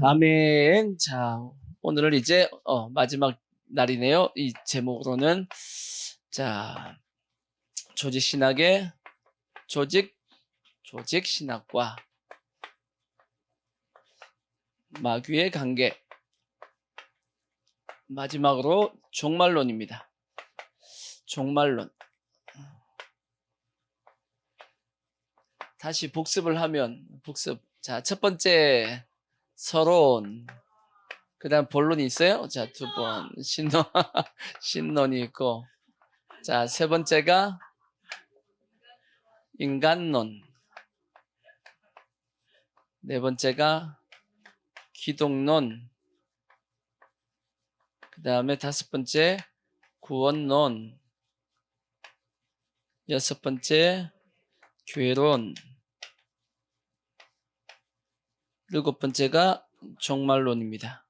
아멘. 자, 오늘은 이제 마지막 날이네요. 이 제목으로는 자, 조직 신학과 마귀의 관계, 마지막으로 종말론입니다. 종말론. 다시 복습을 하면 자, 첫 번째 서론, 그다음 본론이 있어요. 자, 두 번 신론이 있고, 자, 세 번째가 인간론, 네 번째가 기독론, 그 다음에 다섯 번째 구원론, 여섯 번째 교회론, 일곱 번째가 종말론입니다.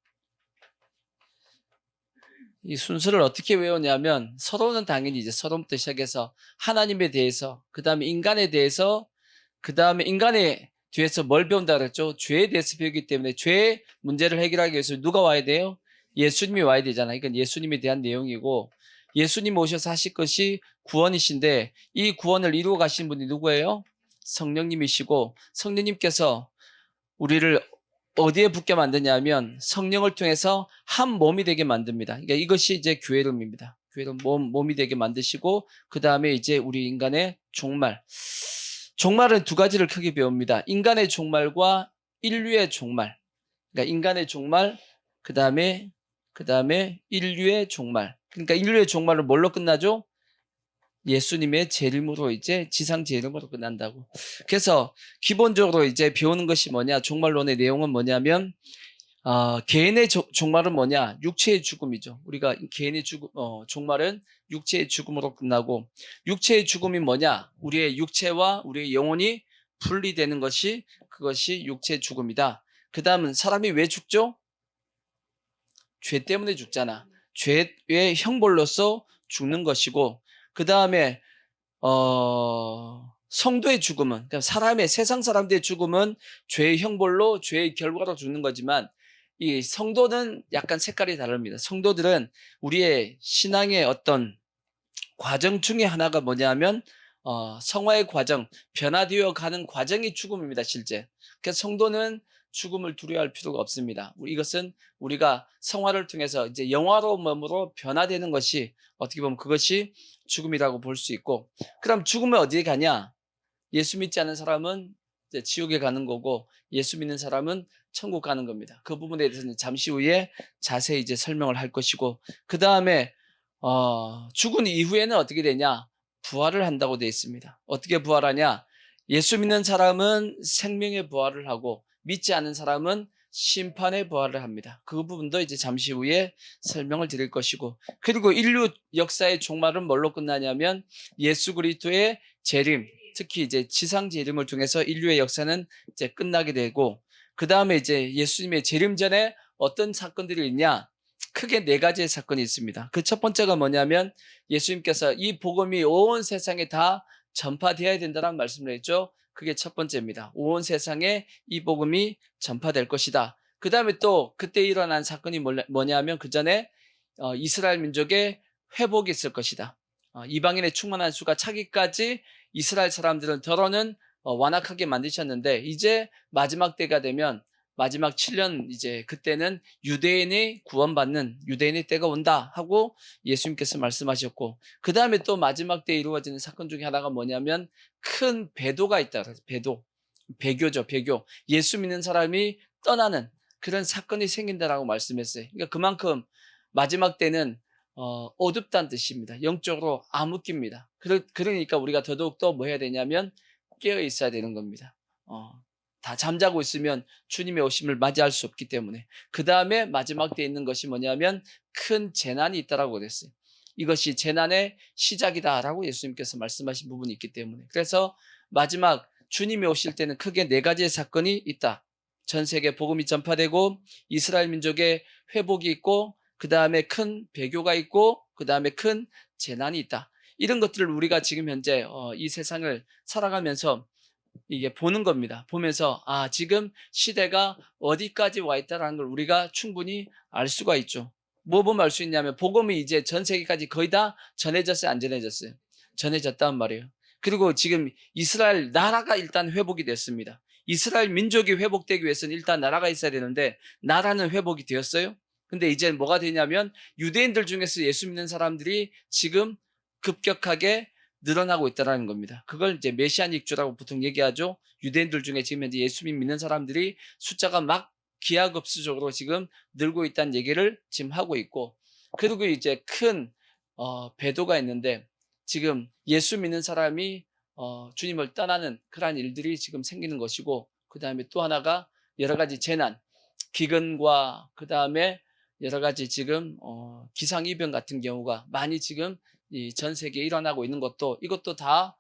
이 순서를 어떻게 외우냐면, 서론은 당연히 이제 서론부터 시작해서 하나님에 대해서, 그 다음에 인간에 대해서, 그 다음에 인간의 뒤에서 뭘 배운다 그랬죠? 죄에 대해서 배우기 때문에 죄 문제를 해결하기 위해서 누가 와야 돼요? 예수님이 와야 되잖아요. 이건 예수님에 대한 내용이고, 예수님 오셔서 하실 것이 구원이신데, 이 구원을 이루어 가신 분이 누구예요? 성령님이시고, 성령님께서 우리를 어디에 붙게 만드냐면 성령을 통해서 한 몸이 되게 만듭니다. 그러니까 이것이 이제 교회론입니다. 교회론 몸이 되게 만드시고, 그 다음에 이제 우리 인간의 종말은 두 가지를 크게 배웁니다. 인간의 종말과 인류의 종말. 그러니까 인간의 종말, 그 다음에 인류의 종말. 그러니까 인류의 종말은 뭘로 끝나죠? 예수님의 재림으로, 이제 지상 재림으로 끝난다고. 그래서 기본적으로 이제 배우는 것이 뭐냐, 종말론의 내용은 뭐냐면, 개인의 종말은 뭐냐, 육체의 죽음이죠. 우리가 개인의 종말은 육체의 죽음으로 끝나고, 육체의 죽음이 뭐냐, 우리의 육체와 우리의 영혼이 분리되는 것이, 그것이 육체의 죽음이다. 그 다음은 사람이 왜 죽죠? 죄 때문에 죽잖아. 죄의 형벌로서 죽는 것이고, 그 다음에 성도의 죽음은, 그러니까 세상 사람들의 죽음은 죄의 형벌로, 죄의 결과로 죽는 거지만, 이 성도는 약간 색깔이 다릅니다. 성도들은 우리의 신앙의 어떤 과정 중에 하나가 뭐냐면, 성화의 과정, 변화되어 가는 과정이 죽음입니다, 실제. 그래서 성도는 죽음을 두려워할 필요가 없습니다. 이것은 우리가 성화를 통해서 이제 영화로운 몸으로 변화되는 것이, 어떻게 보면 그것이 죽음이라고 볼 수 있고, 그럼 죽음은 어디에 가냐? 예수 믿지 않는 사람은 이제 지옥에 가는 거고, 예수 믿는 사람은 천국 가는 겁니다. 그 부분에 대해서는 잠시 후에 자세히 이제 설명을 할 것이고, 그 다음에 죽은 이후에는 어떻게 되냐? 부활을 한다고 되어 있습니다. 어떻게 부활하냐? 예수 믿는 사람은 생명의 부활을 하고, 믿지 않는 사람은 심판의 부활을 합니다. 그 부분도 이제 잠시 후에 설명을 드릴 것이고, 그리고 인류 역사의 종말은 뭘로 끝나냐면, 예수 그리스도의 재림, 특히 이제 지상 재림을 통해서 인류의 역사는 이제 끝나게 되고, 그 다음에 이제 예수님의 재림 전에 어떤 사건들이 있냐? 크게 네 가지의 사건이 있습니다. 그 첫 번째가 뭐냐면, 예수님께서 이 복음이 온 세상에 다 전파되어야 된다는 말씀을 했죠. 그게 첫 번째입니다. 온 세상에 이 복음이 전파될 것이다. 그 다음에 또 그때 일어난 사건이 뭐냐면, 그 전에 이스라엘 민족의 회복이 있을 것이다. 이방인의 충만한 수가 차기까지 이스라엘 사람들은 더러는 완악하게 만드셨는데, 이제 마지막 때가 되면, 마지막 7년, 이제 그때는 유대인이 구원받는 유대인의 때가 온다 하고 예수님께서 말씀하셨고, 그 다음에 또 마지막 때에 이루어지는 사건 중에 하나가 뭐냐면, 큰 배도가 있다. 배교죠, 배교. 예수 믿는 사람이 떠나는 그런 사건이 생긴다라고 말씀했어요. 그러니까 그만큼 마지막 때는 어둡다는 뜻입니다. 영적으로 암흑기입니다. 그러니까 우리가 더더욱 뭐 해야 되냐면 깨어 있어야 되는 겁니다. 다 잠자고 있으면 주님의 오심을 맞이할 수 없기 때문에. 그 다음에 마지막 때 있는 것이 뭐냐면 큰 재난이 있다라고 그랬어요. 이것이 재난의 시작이다라고 예수님께서 말씀하신 부분이 있기 때문에. 그래서 마지막 주님이 오실 때는 크게 네 가지의 사건이 있다. 전 세계 복음이 전파되고, 이스라엘 민족의 회복이 있고, 그 다음에 큰 배교가 있고, 그 다음에 큰 재난이 있다. 이런 것들을 우리가 지금 현재 이 세상을 살아가면서 이게 보는 겁니다. 보면서 지금 시대가 어디까지 와 있다는 걸 우리가 충분히 알 수가 있죠. 뭐 보면 알 수 있냐면 복음이 이제 전 세계까지 거의 다 전해졌어요, 안 전해졌어요? 전해졌단 말이에요. 그리고 지금 이스라엘 나라가 일단 회복이 됐습니다. 이스라엘 민족이 회복되기 위해서는 일단 나라가 있어야 되는데 나라는 회복이 되었어요. 근데 이제 뭐가 되냐면 유대인들 중에서 예수 믿는 사람들이 지금 급격하게 늘어나고 있다는 겁니다. 그걸 이제 메시아닉주라고 보통 얘기하죠. 유대인들 중에 지금 이제 예수 믿는 사람들이 숫자가 막 기하급수적으로 지금 늘고 있다는 얘기를 지금 하고 있고, 그리고 이제 큰 배도가 있는데 지금 예수 믿는 사람이 주님을 떠나는 그러한 일들이 지금 생기는 것이고, 그 다음에 또 하나가 여러 가지 재난, 기근과 그 다음에 여러 가지 지금 기상이변 같은 경우가 많이 지금 이 전 세계에 일어나고 있는 것도, 이것도 다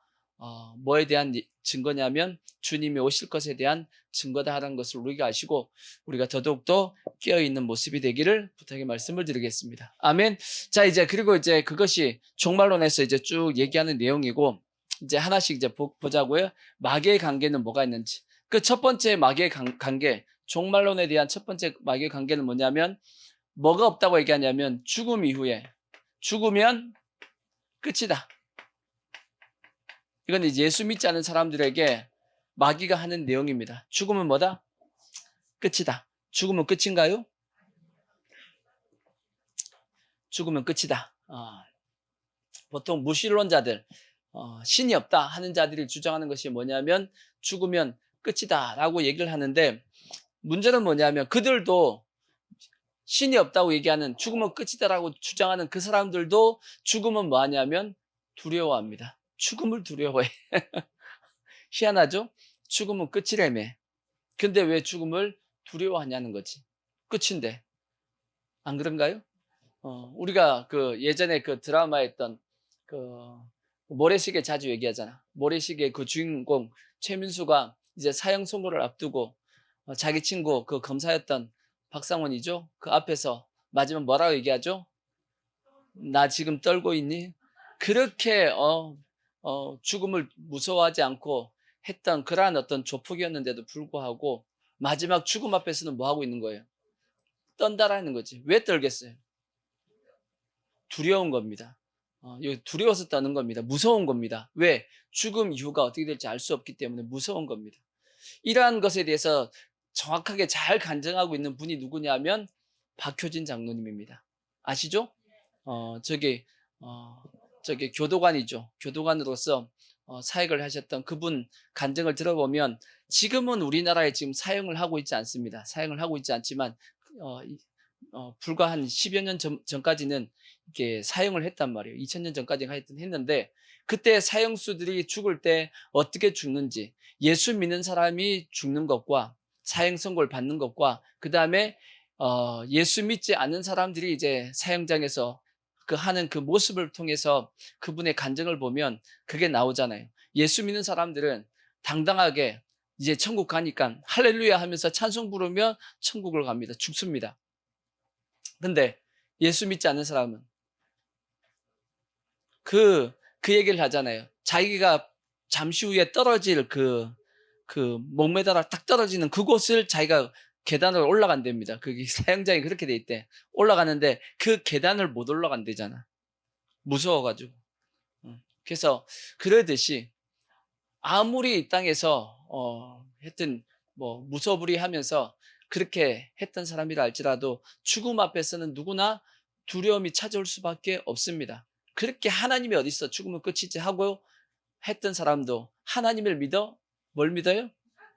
뭐에 대한 증거냐면 주님이 오실 것에 대한 증거다라는 것을 우리가 아시고 우리가 더더욱더 깨어있는 모습이 되기를 부탁의 말씀을 드리겠습니다. 아멘. 자, 이제 그리고 이제 그것이 종말론에서 이제 쭉 얘기하는 내용이고, 이제 하나씩 이제 보자고요. 마귀의 관계는 뭐가 있는지. 그 첫 번째 마귀의 관계, 종말론에 대한 첫 번째 마귀의 관계는 뭐냐면 뭐가 없다고 얘기하냐면 죽음 이후에 죽으면 끝이다. 이건 이제 예수 믿지 않는 사람들에게 마귀가 하는 내용입니다. 죽으면 뭐다? 끝이다. 죽으면 끝인가요? 죽으면 끝이다. 보통 무신론자들, 신이 없다 하는 자들이 주장하는 것이 뭐냐면 죽으면 끝이다 라고 얘기를 하는데, 문제는 뭐냐면 그들도 신이 없다고 얘기하는, 죽으면 끝이다라고 주장하는 그 사람들도 죽으면 뭐 하냐면 두려워합니다. 죽음을 두려워해. 희한하죠? 죽음은 끝이라며. 근데 왜 죽음을 두려워하냐는 거지. 끝인데. 안 그런가요? 우리가 그 예전에 그 드라마에 했던 그 모래시계 자주 얘기하잖아. 모래시계 그 주인공 최민수가 이제 사형 선고를 앞두고 자기 친구 그 검사였던 박상원이죠. 그 앞에서 마지막 뭐라고 얘기하죠? 나 지금 떨고 있니? 그렇게 죽음을 무서워하지 않고 했던 그러한 어떤 조폭이었는데도 불구하고 마지막 죽음 앞에서는 뭐 하고 있는 거예요? 떤다라는 거지. 왜 떨겠어요? 두려운 겁니다. 두려워서 떠는 겁니다. 무서운 겁니다. 왜? 죽음 이후가 어떻게 될지 알 수 없기 때문에 무서운 겁니다. 이러한 것에 대해서 정확하게 잘 간증하고 있는 분이 누구냐면 박효진 장로님입니다. 아시죠? 저기 교도관이죠. 교도관으로서 사역을 하셨던 그분 간증을 들어보면 지금은 우리나라에 지금 사형을 하고 있지 않습니다. 사형을 하고 있지 않지만 불과 한 10여 년 전까지는 이렇게 사형을 했단 말이에요. 2000년 전까지 했는데 그때 사형수들이 죽을 때 어떻게 죽는지, 예수 믿는 사람이 죽는 것과 사형 선고를 받는 것과 그 다음에 예수 믿지 않는 사람들이 이제 사형장에서 그 하는 그 모습을 통해서 그분의 간증을 보면 그게 나오잖아요. 예수 믿는 사람들은 당당하게 이제 천국 가니까 할렐루야 하면서 찬송 부르며 천국을 갑니다. 죽습니다. 근데 예수 믿지 않는 사람은 그 얘기를 하잖아요. 자기가 잠시 후에 떨어질 그 목매달아 딱 떨어지는 그곳을 자기가 계단을 올라간답니다. 그게 사형장이 그렇게 돼 있대. 올라가는데 그 계단을 못 올라간대잖아. 무서워가지고. 그래서 그러듯이 아무리 이 땅에서 하여튼 뭐 무서부리하면서 그렇게 했던 사람이라 할지라도 죽음 앞에서는 누구나 두려움이 찾아올 수밖에 없습니다. 그렇게 하나님이 어디 있어? 죽으면 끝이지 하고 했던 사람도 하나님을 믿어? 뭘 믿어요?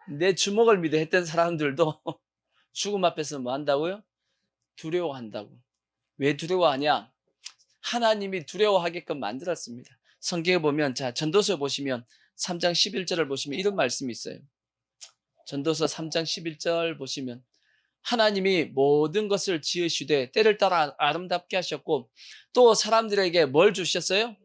내 주먹을 믿어 했던 사람들도 죽음 앞에서 뭐 한다고요? 두려워한다고. 왜 두려워하냐? 하나님이 두려워하게끔 만들었습니다. 성경에 보면, 자, 전도서 보시면 3장 11절을 보시면 이런 말씀이 있어요. 전도서 3장 11절 보시면 하나님이 모든 것을 지으시되 때를 따라 아름답게 하셨고 또 사람들에게 뭘 주셨어요?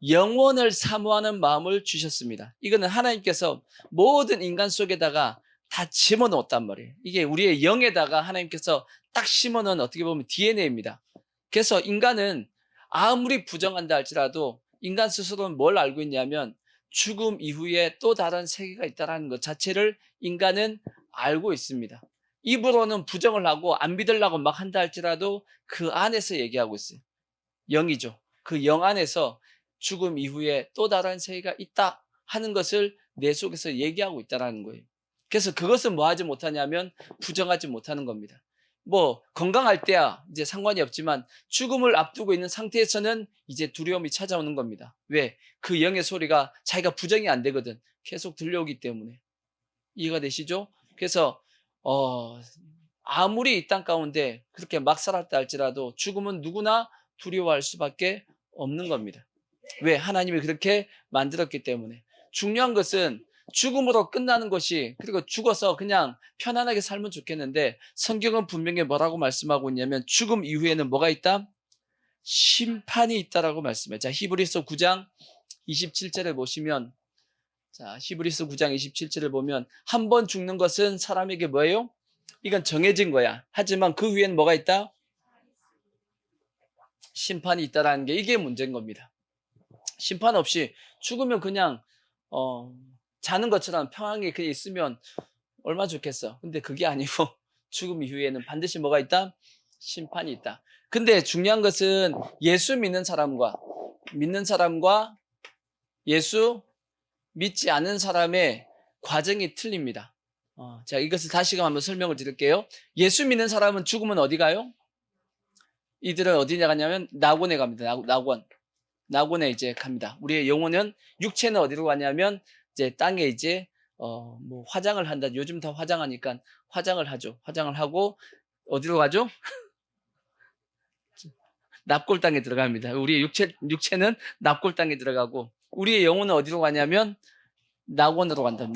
영원을 사모하는 마음을 주셨습니다. 이거는 하나님께서 모든 인간 속에다가 다 심어놓았단 말이에요. 이게 우리의 영에다가 하나님께서 딱 심어놓은 어떻게 보면 DNA입니다. 그래서 인간은 아무리 부정한다 할지라도 인간 스스로는 뭘 알고 있냐면 죽음 이후에 또 다른 세계가 있다는 것 자체를 인간은 알고 있습니다. 입으로는 부정을 하고 안 믿으려고 막 한다 할지라도 그 안에서 얘기하고 있어요. 영이죠. 그 영 안에서 죽음 이후에 또 다른 세계가 있다 하는 것을 내 속에서 얘기하고 있다는 거예요. 그래서 그것은 뭐 하지 못하냐면 부정하지 못하는 겁니다. 뭐 건강할 때야 이제 상관이 없지만 죽음을 앞두고 있는 상태에서는 이제 두려움이 찾아오는 겁니다. 왜? 그 영의 소리가 자기가 부정이 안 되거든. 계속 들려오기 때문에. 이해가 되시죠? 그래서 아무리 이 땅 가운데 그렇게 막 살았다 할지라도 죽음은 누구나 두려워할 수밖에 없는 겁니다. 왜? 하나님이 그렇게 만들었기 때문에. 중요한 것은 죽음으로 끝나는 것이, 그리고 죽어서 그냥 편안하게 살면 좋겠는데 성경은 분명히 뭐라고 말씀하고 있냐면 죽음 이후에는 뭐가 있다? 심판이 있다라고 말씀해요. 자, 히브리서 9장 27절에 보시면, 자, 히브리서 9장 27절을 보면 한 번 죽는 것은 사람에게 뭐예요? 이건 정해진 거야. 하지만 그 위에는 뭐가 있다? 심판이 있다라는 게, 이게 문제인 겁니다. 심판 없이 죽으면 그냥 자는 것처럼 평안하게 그냥 있으면 얼마나 좋겠어. 근데 그게 아니고 죽음 이후에는 반드시 뭐가 있다? 심판이 있다. 근데 중요한 것은 예수 믿는 사람과 예수 믿지 않는 사람의 과정이 틀립니다. 자, 이것을 다시금 한번 설명을 드릴게요. 예수 믿는 사람은 죽으면 어디 가요? 이들은 어디냐 가냐면 낙원에 갑니다. 낙원에 이제 갑니다. 우리의 영혼은, 육체는 어디로 가냐면 이제 땅에 이제 뭐 화장을 한다. 요즘 다 화장하니까 화장을 하죠. 화장을 하고 어디로 가죠? 납골 땅에 들어갑니다. 우리의 육체는 납골 땅에 들어가고, 우리의 영혼은 어디로 가냐면 낙원으로 간다.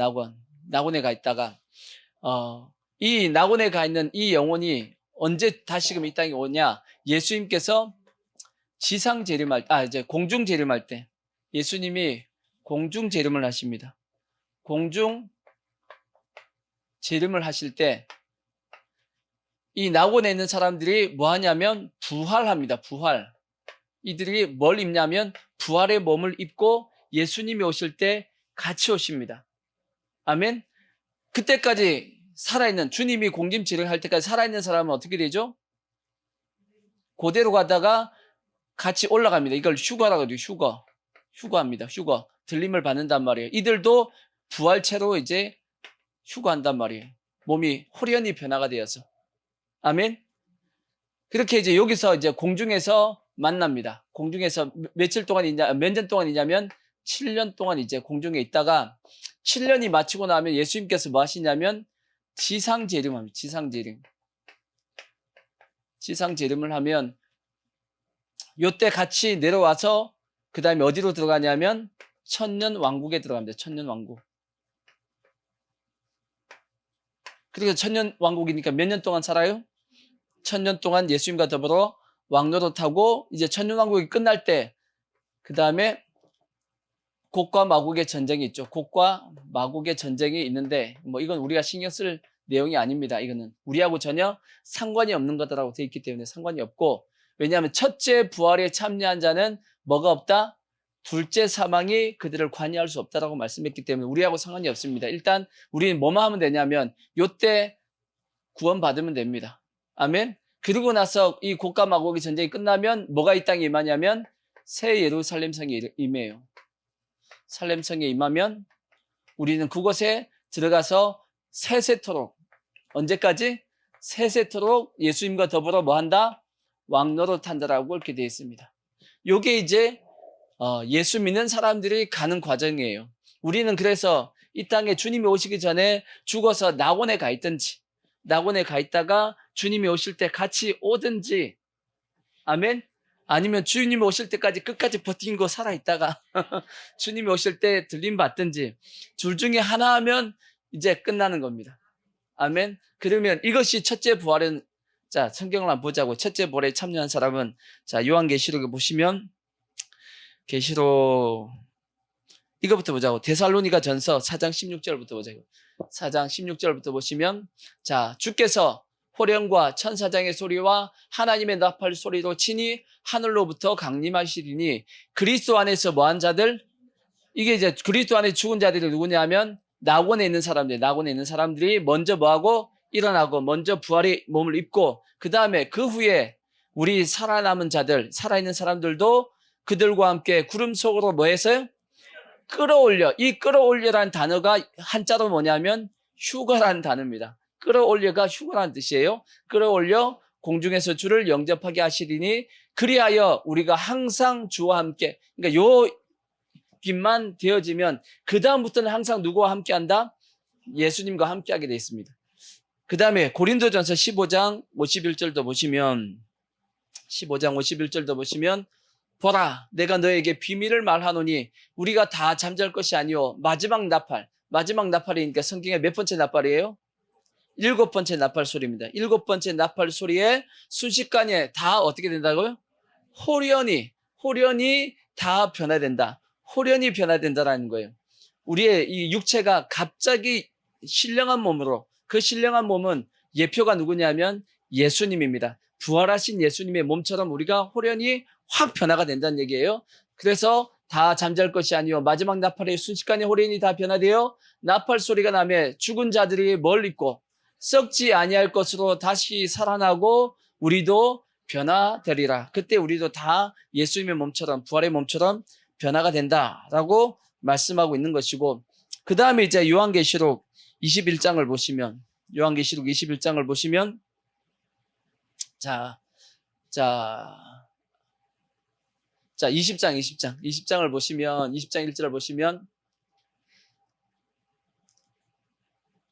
낙원에 가 있다가 이 낙원에 가 있는 이 영혼이 언제 다시금 이 땅에 오냐? 예수님께서 지상 재림할, 이제 공중 재림할 때, 예수님이 공중 재림을 하십니다. 공중 재림을 하실 때 이 낙원에 있는 사람들이 뭐 하냐면 부활합니다. 부활. 이들이 뭘 입냐면 부활의 몸을 입고 예수님이 오실 때 같이 오십니다. 아멘. 그때까지 살아있는, 주님이 공중 재림할 때까지 살아있는 사람은 어떻게 되죠? 그대로 가다가 같이 올라갑니다. 이걸 휴가라고 해요. 휴가합니다. 휴가. 들림을 받는단 말이에요. 이들도 부활체로 이제 휴가한단 말이에요. 몸이 호련히 변화가 되어서. 아멘. 그렇게 이제 여기서 이제 공중에서 만납니다. 공중에서 며칠 동안 몇 년 동안 있냐면 7년 동안 이제 공중에 있다가 7년이 마치고 나면 예수님께서 뭐 하시냐면 지상 재림합니다. 지상 재림을 하면 요때 같이 내려와서 그 다음에 어디로 들어가냐면 천년 왕국에 들어갑니다. 천년 왕국. 그리고 천년 왕국이니까 몇 년 동안 살아요? 천년 동안 예수님과 더불어 왕노릇하고, 이제 천년 왕국이 끝날 때 그 다음에 곡과 마곡의 전쟁이 있죠. 곡과 마곡의 전쟁이 있는데 뭐 이건 우리가 신경 쓸 내용이 아닙니다. 이거는 우리하고 전혀 상관이 없는 거다라고 되어 있기 때문에 상관이 없고, 왜냐하면 첫째 부활에 참여한 자는 뭐가 없다? 둘째 사망이 그들을 관여할 수 없다라고 말씀했기 때문에 우리하고 상관이 없습니다. 일단 우리는 뭐만 하면 되냐면 요때 구원받으면 됩니다. 아멘. 그리고 나서 이 곡과 마곡의 전쟁이 끝나면 뭐가 이 땅에 임하냐면 새 예루살렘 성이 임해요. 살렘성에 임하면 우리는 그곳에 들어가서 세세토록, 언제까지? 세세토록 예수님과 더불어 뭐 한다? 왕노릇 한다라고 이렇게 되어 있습니다. 요게 이제 예수 믿는 사람들이 가는 과정이에요. 우리는 그래서 이 땅에 주님이 오시기 전에 죽어서 낙원에 가 있든지, 낙원에 가 있다가 주님이 오실 때 같이 오든지, 아멘. 아니면 주님이 오실 때까지 끝까지 버티고 살아있다가 주님이 오실 때 들림 받든지, 둘 중에 하나 하면 이제 끝나는 겁니다. 아멘. 그러면 이것이 첫째 부활은, 자, 성경을 한번 보자고. 첫째 부활에 참여한 사람은, 자, 요한계시록에 보시면, 계시록 이거부터 보자고. 데살로니가 전서 4장 16절부터 보자고. 4장 16절부터 보시면, 자, 주께서 호령과 천사장의 소리와 하나님의 나팔 소리로 친히 하늘로부터 강림하시리니 그리스도 안에서 뭐한 자들? 이게 이제 그리스도 안에 죽은 자들이 누구냐면 낙원에 있는 사람들이 먼저 뭐하고 일어나고 먼저 부활의 몸을 입고 그 다음에 그 후에 우리 살아남은 자들, 살아있는 사람들도 그들과 함께 구름 속으로 뭐 했어요? 끌어올려. 이 끌어올려라는 단어가 한자로 뭐냐면 휴거라는 단어입니다. 끌어올려가 휴거라는 뜻이에요. 끌어올려 공중에서 주를 영접하게 하시리니 그리하여 우리가 항상 주와 함께, 그러니까 요 빛만 되어지면 그 다음부터는 항상 누구와 함께한다? 예수님과 함께하게 되어 있습니다. 그 다음에 고린도전서 15장 51절도 보시면 15장 51절도 보시면 보라 내가 너에게 비밀을 말하노니 우리가 다 잠잘 것이 아니오 마지막 나팔이니까 성경의 몇 번째 나팔이에요? 7번째 나팔 소리입니다. 7번째 나팔 소리에 순식간에 다 어떻게 된다고요? 호련이 다 변화된다. 호련이 변화된다라는 거예요. 우리의 이 육체가 갑자기 신령한 몸으로, 그 신령한 몸은 예표가 누구냐면 예수님입니다. 부활하신 예수님의 몸처럼 우리가 호련이 확 변화가 된다는 얘기예요. 그래서 다 잠잘 것이 아니요 마지막 나팔의 순식간에 호련이 다 변화되어 나팔 소리가 나며 죽은 자들이 뭘 입고 썩지 아니할 것으로 다시 살아나고 우리도 변화되리라. 그때 우리도 다 예수님의 몸처럼 부활의 몸처럼 변화가 된다라고 말씀하고 있는 것이고, 그 다음에 이제 요한계시록 21장을 보시면 자 20장을 보시면 20장 1절을 보시면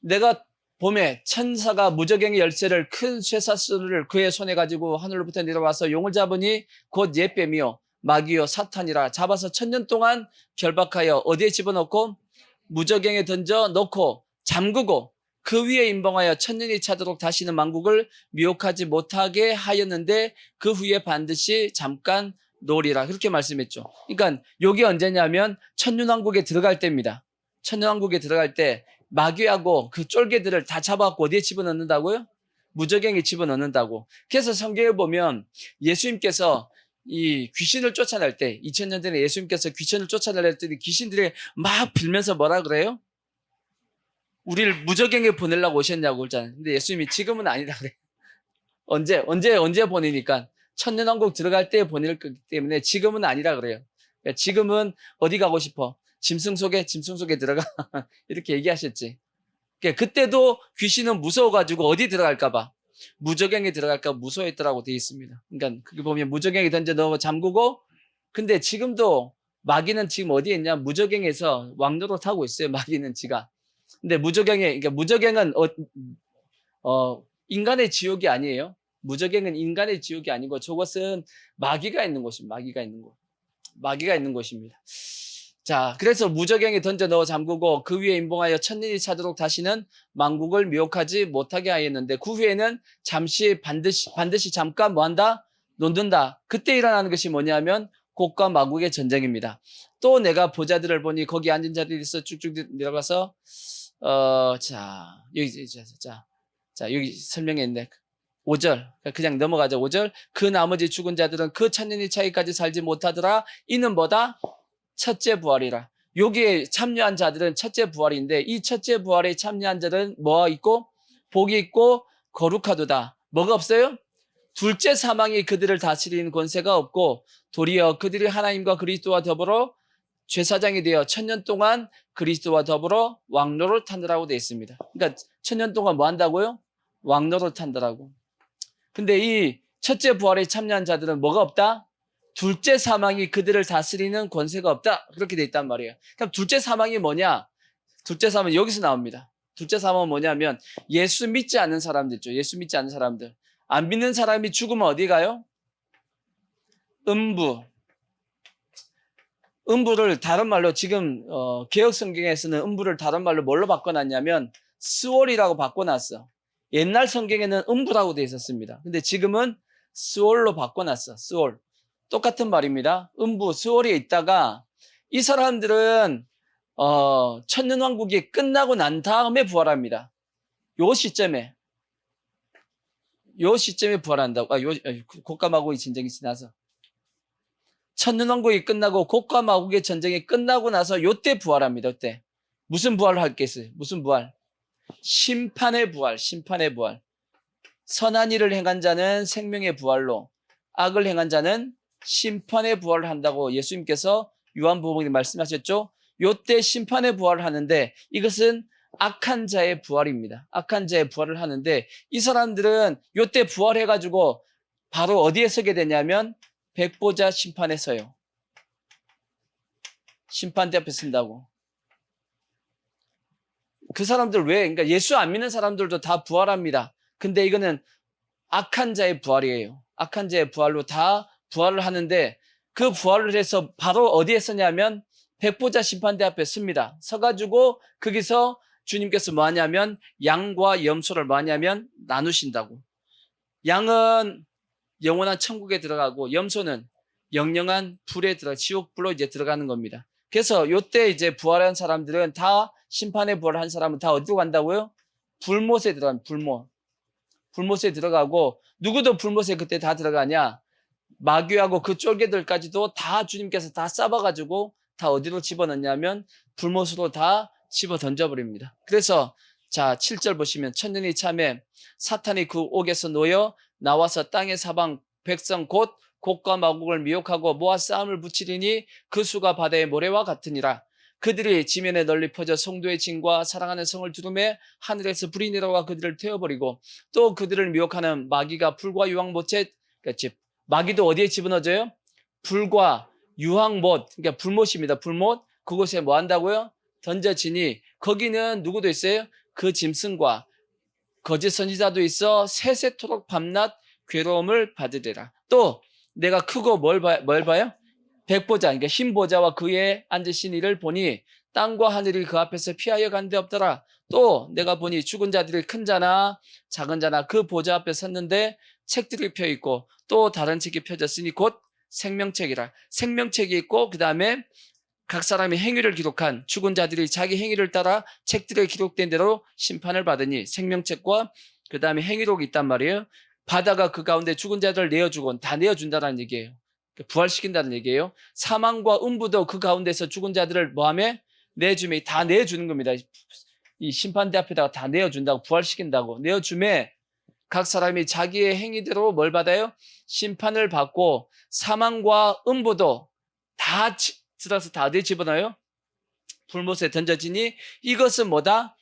내가 봄에 천사가 무저갱의 열쇠를 큰 쇠사슬을 그의 손에 가지고 하늘로부터 내려와서 용을 잡으니 곧 옛뱀이요 마귀요 사탄이라 잡아서 1000년 동안 결박하여 어디에 집어넣고 무저갱에 던져 넣고 잠그고 그 위에 임봉하여 1000년이 차도록 다시는 만국을 미혹하지 못하게 하였는데 그 후에 반드시 잠깐 놓으리라 그렇게 말씀했죠. 그러니까 여기 언제냐면 천년왕국에 들어갈 때입니다. 천년왕국에 들어갈 때 마귀하고 그 쫄개들을 다 잡아갖고 어디에 집어넣는다고요? 무저갱에 집어넣는다고. 그래서 성경에 보면 예수님께서 이 귀신을 쫓아낼 때 2000년 전에 예수님께서 귀신을 쫓아낼 때 귀신들이 막 빌면서 뭐라 그래요? 우리를 무저갱에 보내려고 오셨냐고 그러잖아요. 근데 예수님이 지금은 아니다 그래요. 언제 보내니까 천년왕국 들어갈 때 보낼 거기 때문에 지금은 아니라 그래요. 그러니까 지금은 어디 가고 싶어? 짐승 속에 들어가 이렇게 얘기하셨지. 그러니까 그때도 귀신은 무서워가지고 어디 들어갈까봐 무저갱에 들어갈까 무서워했더라고 되어 있습니다. 그러니까 그게 보면 무저갱에 던져 넣어 잠그고, 근데 지금도 마귀는 지금 어디에 있냐? 무저갱에서 왕노릇 하고 있어요. 마귀는 지가. 근데 그러니까 무저갱은 인간의 지옥이 아니에요. 무저갱은 인간의 지옥이 아니고 저것은 마귀가 있는 곳입니다. 마귀가 있는 곳입니다. 자, 그래서 무저갱에 던져 넣어 잠그고 그 위에 임봉하여 1000년이 차도록 다시는 만국을 미혹하지 못하게 하였는데 그 후에는 잠시 반드시 잠깐 뭐한다? 놓는다. 그때 일어나는 것이 뭐냐면 곡과 마국의 전쟁입니다. 또 내가 보자들을 보니 거기 앉은 자들이 있어 쭉쭉 내려가서 여기 설명해 있는데 5절 그냥 넘어가자. 5절 그 나머지 죽은 자들은 그 1000년이 차이까지 살지 못하더라. 이는 뭐다? 첫째 부활이라. 여기에 참여한 자들은 첫째 부활인데 이 첫째 부활에 참여한 자들은 뭐가 있고 복이 있고 거룩하도다. 뭐가 없어요? 둘째 사망이 그들을 다스리는 권세가 없고 도리어 그들이 하나님과 그리스도와 더불어 제사장이 되어 1000년 동안 그리스도와 더불어 왕노를 탄다라고 되어 있습니다. 그러니까 1000년 동안 뭐 한다고요? 왕노를 탄다라고. 근데 이 첫째 부활에 참여한 자들은 뭐가 없다? 둘째 사망이 그들을 다스리는 권세가 없다. 그렇게 돼 있단 말이에요. 그럼 둘째 사망이 뭐냐? 둘째 사망은 여기서 나옵니다. 둘째 사망은 뭐냐면 예수 믿지 않는 사람들 있죠. 예수 믿지 않는 사람들. 안 믿는 사람이 죽으면 어디 가요? 음부를 다른 말로 지금 개혁 성경에서는 음부를 다른 말로 뭘로 바꿔놨냐면 스월이라고 바꿔놨어. 옛날 성경에는 음부라고 되어 있었습니다. 근데 지금은 스월로 바꿔놨어. 스월. 똑같은 말입니다. 음부, 스월에 있다가 이 사람들은 천년왕국이 끝나고 난 다음에 부활합니다. 요 시점에 부활한다고. 곡감하고 이 진정이 지나서. 천년왕국이 끝나고 곡과 마곡의 전쟁이 끝나고 나서 요때 부활합니다. 요때. 무슨 부활을 할겠어요? 무슨 부활? 심판의 부활, 심판의 부활. 선한 일을 행한 자는 생명의 부활로, 악을 행한 자는 심판의 부활을 한다고 예수님께서 요한복음에 말씀하셨죠. 요때 심판의 부활을 하는데 이것은 악한 자의 부활입니다. 악한 자의 부활을 하는데 이 사람들은 요때 부활해가지고 바로 어디에 서게 되냐면 백보자 심판에 서요. 심판대 앞에 쓴다고. 그 사람들 왜? 그러니까 예수 안 믿는 사람들도 다 부활합니다. 근데 이거는 악한 자의 부활이에요. 악한 자의 부활로 다 부활을 하는데 그 부활을 해서 바로 어디에 서냐면 백보자 심판대 앞에 씁니다. 서가지고 거기서 주님께서 뭐 하냐면 양과 염소를 뭐 하냐면 나누신다고. 양은 영원한 천국에 들어가고 염소는 영영한 불에 들어가 지옥불로 이제 들어가는 겁니다. 그래서 요때 이제 부활한 사람들은 다 심판에 부활한 사람은 다 어디로 간다고요? 불못에 들어간 불못. 불못에 들어가고 누구도 불못에 그때 다 들어가냐? 마귀하고 그 쫄개들까지도 다 주님께서 다 싸봐가지고 다 어디로 집어넣냐면 불못으로 다 집어 던져버립니다. 그래서 자 7절 보시면 천년이 참에 사탄이 그 옥에서 놓여 나와서 땅의 사방 백성 곧 곡과 마곡을 미혹하고 모아 싸움을 붙이리니 그 수가 바다의 모래와 같으니라. 그들이 지면에 널리 퍼져 성도의 진과 사랑하는 성을 두름에 하늘에서 불이 내려와 그들을 태워버리고 또 그들을 미혹하는 마귀가 불과 유황못에 그러니까 마귀도 어디에 집어넣어져요? 불과 유황못 그러니까 불못입니다. 불못 그곳에 뭐 한다고요? 던져지니 거기는 누구도 있어요? 그 짐승과 거짓 선지자도 있어 세세토록 밤낮 괴로움을 받으리라. 또 내가 크고 뭘 봐요? 백보자, 그러니까 흰 보자와 그에 앉으신 이를 보니 땅과 하늘이 그 앞에서 피하여 간 데 없더라. 또 내가 보니 죽은 자들이 큰 자나 작은 자나 그 보좌 앞에 섰는데 책들이 펴 있고 또 다른 책이 펴졌으니 곧 생명책이라. 생명책이 있고 그 다음에 각 사람의 행위를 기록한 죽은 자들이 자기 행위를 따라 책들에 기록된 대로 심판을 받으니 생명책과 그 다음에 행위록이 있단 말이에요. 바다가 그 가운데 죽은 자들을 내어주고 다 내어준다는 얘기예요. 부활시킨다는 얘기예요. 사망과 음부도 그 가운데서 죽은 자들을 뭐하며 내주매 다 내어주는 겁니다. 이 심판대 앞에다가 다 내어준다고 부활시킨다고 내어주매 각 사람이 자기의 행위대로 뭘 받아요? 심판을 받고 사망과 음부도 다 들어서 다 어디에 집어넣어요? 불못에 던져지니 이것은 뭐다?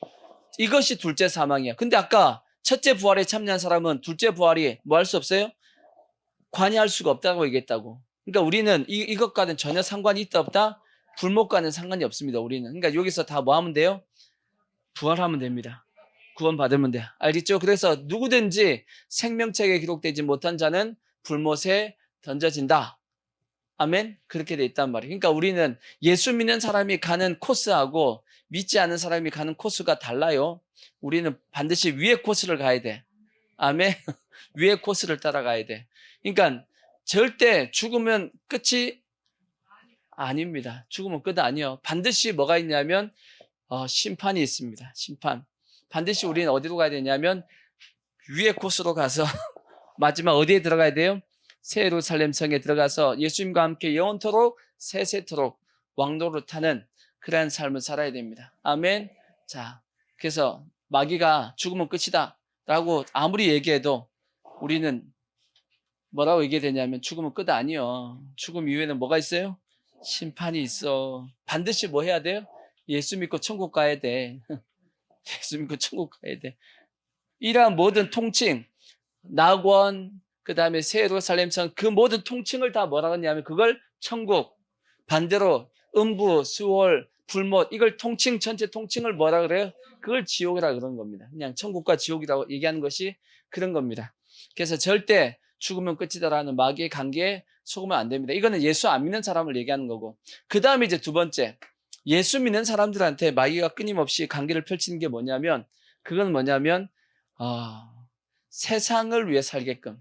이것이 둘째 사망이야. 근데 아까 첫째 부활에 참여한 사람은 둘째 부활이 뭐 할 수 없어요? 관여할 수가 없다고 얘기했다고. 그러니까 우리는 이것과는 전혀 상관이 있다 없다? 불못과는 상관이 없습니다. 우리는. 그러니까 여기서 다 뭐 하면 돼요? 부활하면 됩니다. 구원 받으면 돼. 알겠죠? 그래서 누구든지 생명책에 기록되지 못한 자는 불못에 던져진다. 아멘? 그렇게 돼 있단 말이에요. 그러니까 우리는 예수 믿는 사람이 가는 코스하고 믿지 않는 사람이 가는 코스가 달라요. 우리는 반드시 위의 코스를 가야 돼. 아멘? 위의 코스를 따라가야 돼. 그러니까 절대 죽으면 끝이 아닙니다. 죽으면 끝 아니에요. 반드시 뭐가 있냐면 심판이 있습니다. 심판. 반드시 우리는 어디로 가야 되냐면 위의 코스로 가서 마지막 어디에 들어가야 돼요? 새 예루살렘 성에 들어가서 예수님과 함께 영원토록 세세토록 왕도를 타는 그러한 삶을 살아야 됩니다. 아멘. 자, 그래서 마귀가 죽으면 끝이다 라고 아무리 얘기해도 우리는 뭐라고 얘기해야 되냐면 죽으면 끝 아니요. 죽음 이후에는 뭐가 있어요? 심판이 있어. 반드시 뭐 해야 돼요? 예수 믿고 천국 가야 돼. 예수 믿고 천국 가야 돼. 이러한 모든 통칭, 낙원, 그 다음에 새 예루살렘성 그 모든 통칭을 다 뭐라고 하냐면 그걸 천국, 반대로 음부, 수월, 불못 이걸 통칭 전체 통칭을 뭐라 그래요? 그걸 지옥이라 그런 겁니다. 그냥 천국과 지옥이라고 얘기하는 것이 그런 겁니다. 그래서 절대 죽으면 끝이다라는 마귀의 관계에 속으면 안 됩니다. 이거는 예수 안 믿는 사람을 얘기하는 거고 그 다음에 이제 두 번째 예수 믿는 사람들한테 마귀가 끊임없이 관계를 펼치는 게 뭐냐면 그건 뭐냐면 세상을 위해 살게끔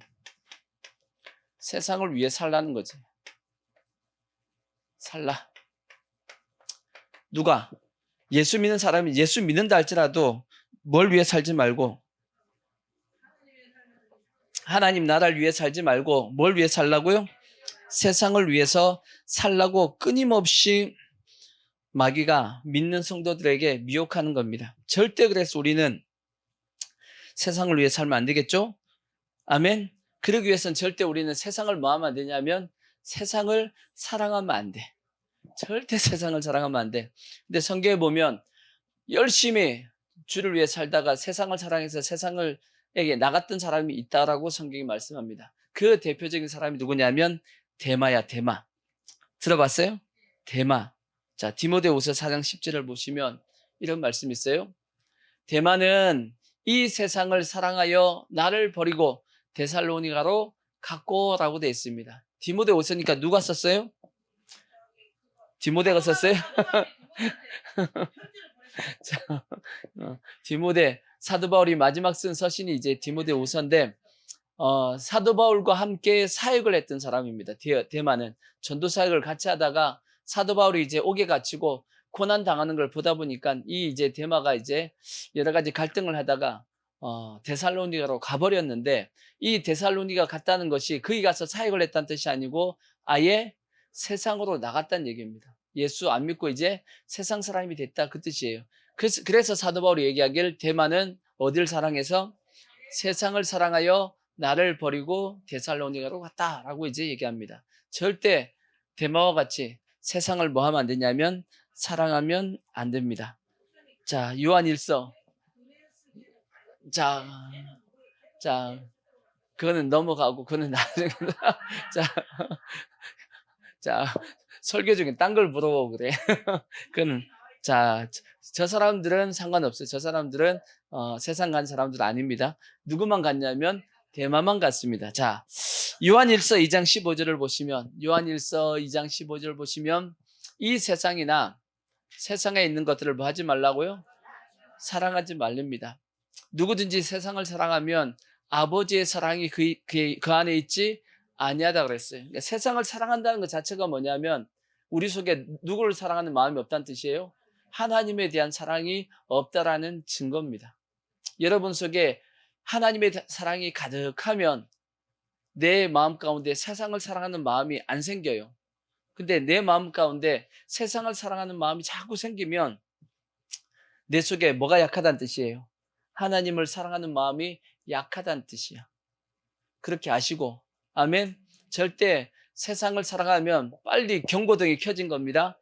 세상을 위해 살라는 거지. 살라. 누가? 예수 믿는 사람이 예수 믿는다 할지라도 뭘 위해 살지 말고 하나님 나라를 위해 살지 말고 뭘 위해 살라고요? 세상을 위해서 살라고 끊임없이 마귀가 믿는 성도들에게 미혹하는 겁니다. 절대 그래서 우리는 세상을 위해 살면 안 되겠죠? 아멘. 그러기 위해서는 절대 우리는 세상을 뭐 하면 안 되냐면 세상을 사랑하면 안 돼. 절대 세상을 사랑하면 안 돼. 근데 성경에 보면 열심히 주를 위해 살다가 세상을 사랑해서 세상을에게 나갔던 사람이 있다라고 성경이 말씀합니다. 그 대표적인 사람이 누구냐면 데마야, 데마. 들어봤어요? 데마. 자, 디모데후서 4장 10절을 보시면 이런 말씀이 있어요. 데마는 이 세상을 사랑하여 나를 버리고 데살로니가로 갔고라고 되어 있습니다. 디모데후서니까 누가 썼어요? 디모데가 썼어요? 자, 디모데, 사도 바울이 마지막 쓴 서신이 이제 디모데후서인데 사도 바울과 함께 사역을 했던 사람입니다. 데마는 전도 사역을 같이 하다가 사도 바울이 이제 옥에 갇히고 고난 당하는 걸 보다 보니까 이 이제 데마가 이제 여러 가지 갈등을 하다가 데살로니가로 가버렸는데, 이 데살로니가 갔다는 것이 거기 가서 사역을 했다는 뜻이 아니고 아예 세상으로 나갔다는 얘기입니다. 예수 안 믿고 이제 세상 사람이 됐다, 그 뜻이에요. 그래서 사도 바울이 얘기하길 데마는 어디를 사랑해서 세상을 사랑하여 나를 버리고 데살로니가로 갔다라고 이제 얘기합니다. 절대 데마와 같이 세상을 뭐 하면 안 되냐면 사랑하면 안 됩니다. 자, 요한일서. 자, 그거는 넘어가고, 그거는 나중에. 자, 설교 중에 딴 걸 물어보고 그래. 그거는, 저 사람들은 상관없어요. 저 사람들은, 세상 간 사람들 아닙니다. 누구만 갔냐면, 대마만 갔습니다. 자, 요한일서 2장 15절을 보시면, 이 세상이나 세상에 있는 것들을 뭐 하지 말라고요? 사랑하지 말랍니다. 누구든지 세상을 사랑하면 아버지의 사랑이 그 안에 있지 아니하다 그랬어요. 그러니까 세상을 사랑한다는 것 자체가 뭐냐면 우리 속에 누구를 사랑하는 마음이 없다는 뜻이에요. 하나님에 대한 사랑이 없다라는 증거입니다. 여러분 속에 하나님의 사랑이 가득하면 내 마음 가운데 세상을 사랑하는 마음이 안 생겨요. 근데 내 마음 가운데 세상을 사랑하는 마음이 자꾸 생기면 내 속에 뭐가 약하다는 뜻이에요? 하나님을 사랑하는 마음이 약하다는 뜻이야. 그렇게 아시고, 아멘. 절대 세상을 사랑하면 빨리 경고등이 켜진 겁니다.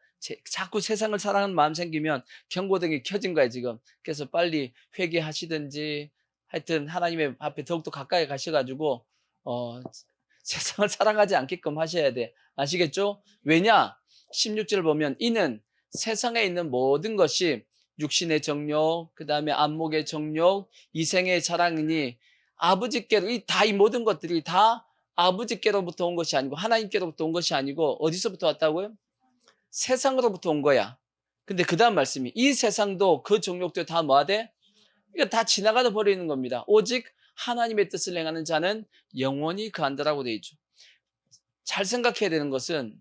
자꾸 세상을 사랑하는 마음 생기면 경고등이 켜진 거야 지금. 그래서 빨리 회개하시든지 하여튼 하나님의 앞에 더욱더 가까이 가셔가지고 세상을 사랑하지 않게끔 하셔야 돼. 아시겠죠? 왜냐? 16절을 보면 이는 세상에 있는 모든 것이 육신의 정욕, 그 다음에 안목의 정욕, 이생의 자랑이니 아버지께로 이 모든 것들이 다 아버지께로부터 온 것이 아니고 하나님께로부터 온 것이 아니고 어디서부터 왔다고요? 세상으로부터 온 거야. 근데 그 다음 말씀이 이 세상도 그 정욕도 다 뭐가 돼? 이거 다 지나가다 버리는 겁니다. 오직 하나님의 뜻을 행하는 자는 영원히 거한다라고 되어 있죠. 잘 생각해야 되는 것은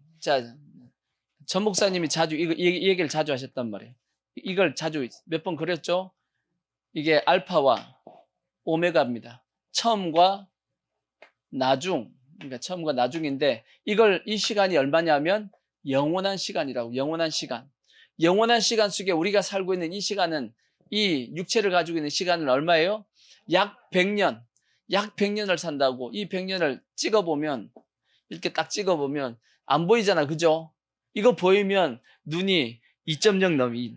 전 목사님이 자주 이 얘기를 자주 하셨단 말이에요. 이걸 자주 몇 번 그렸죠. 이게 알파와 오메가입니다. 처음과 나중, 그러니까 처음과 나중인데 이 시간이 얼마냐면 영원한 시간이라고. 영원한 시간 속에 우리가 살고 있는 이 시간은 이 육체를 가지고 있는 시간은 얼마예요? 약 100년을 산다고. 이 100년을 찍어보면 이렇게 딱 찍어보면 안 보이잖아, 그죠? 이거 보이면 눈이 2.0 넘이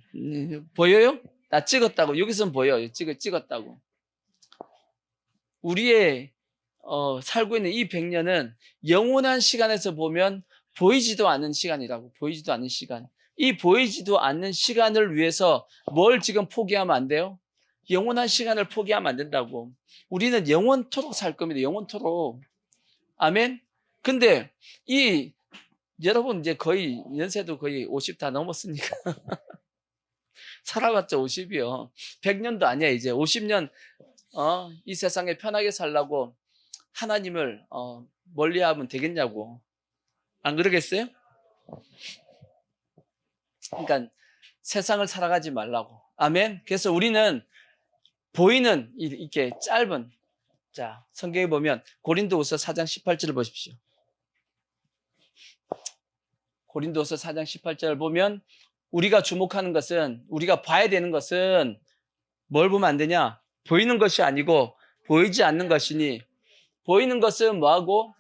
보여요? 나 찍었다고. 여기선 보여요. 찍었다고. 우리의 살고 있는 이 100년은 영원한 시간에서 보면 보이지도 않는 시간이라고. 보이지도 않는 시간. 이 보이지도 않는 시간을 위해서 뭘 지금 포기하면 안 돼요? 영원한 시간을 포기하면 안 된다고. 우리는 영원토록 살 겁니다. 영원토록. 아멘. 근데 여러분 이제 거의 연세도 거의 50 다 넘었으니까 살아봤자 50이요. 100년도 아니야. 이제 50년 이 세상에 편하게 살라고 하나님을 멀리하면 되겠냐고. 안 그러겠어요? 그러니까 세상을 살아가지 말라고. 아멘. 그래서 우리는 보이는 이렇게 짧은 성경에 보면 고린도후서 4장 18절을 보십시오. 고린도서 4장 18절 보면 우리가 주목하는 것은, 우리가 봐야 되는 것은 뭘 보면 안 되냐? 보이는 것이 아니고 보이지 않는 것이니, 보이는 것은 뭐하고?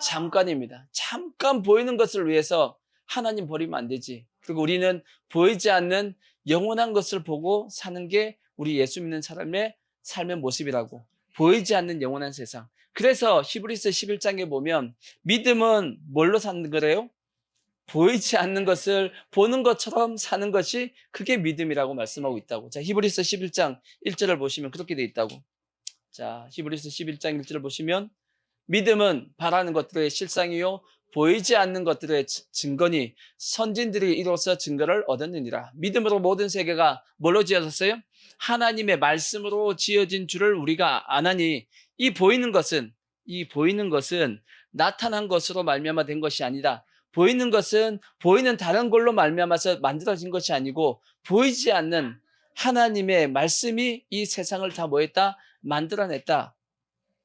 잠깐입니다. 잠깐 보이는 것을 위해서 하나님 버리면 안 되지. 그리고 우리는 보이지 않는 영원한 것을 보고 사는 게 우리 예수 믿는 사람의 삶의 모습이라고. 보이지 않는 영원한 세상. 그래서 히브리서 11장에 보면 믿음은 뭘로 사는 거래요? 보이지 않는 것을 보는 것처럼 사는 것이, 그게 믿음이라고 말씀하고 있다고. 자, 히브리서 11장 1절을 보시면 그렇게 돼 있다고. 자, 히브리서 11장 1절을 보시면 믿음은 바라는 것들의 실상이요 보이지 않는 것들의 증거니 선진들이 이로써 증거를 얻었느니라. 믿음으로 모든 세계가 뭘로 지어졌어요? 하나님의 말씀으로 지어진 줄을 우리가 아나니, 이 보이는 것은 나타난 것으로 말미암아 된 것이 아니다. 보이는 것은 보이는 다른 걸로 말미암아서 만들어진 것이 아니고 보이지 않는 하나님의 말씀이 이 세상을 다 뭐했다? 만들어냈다.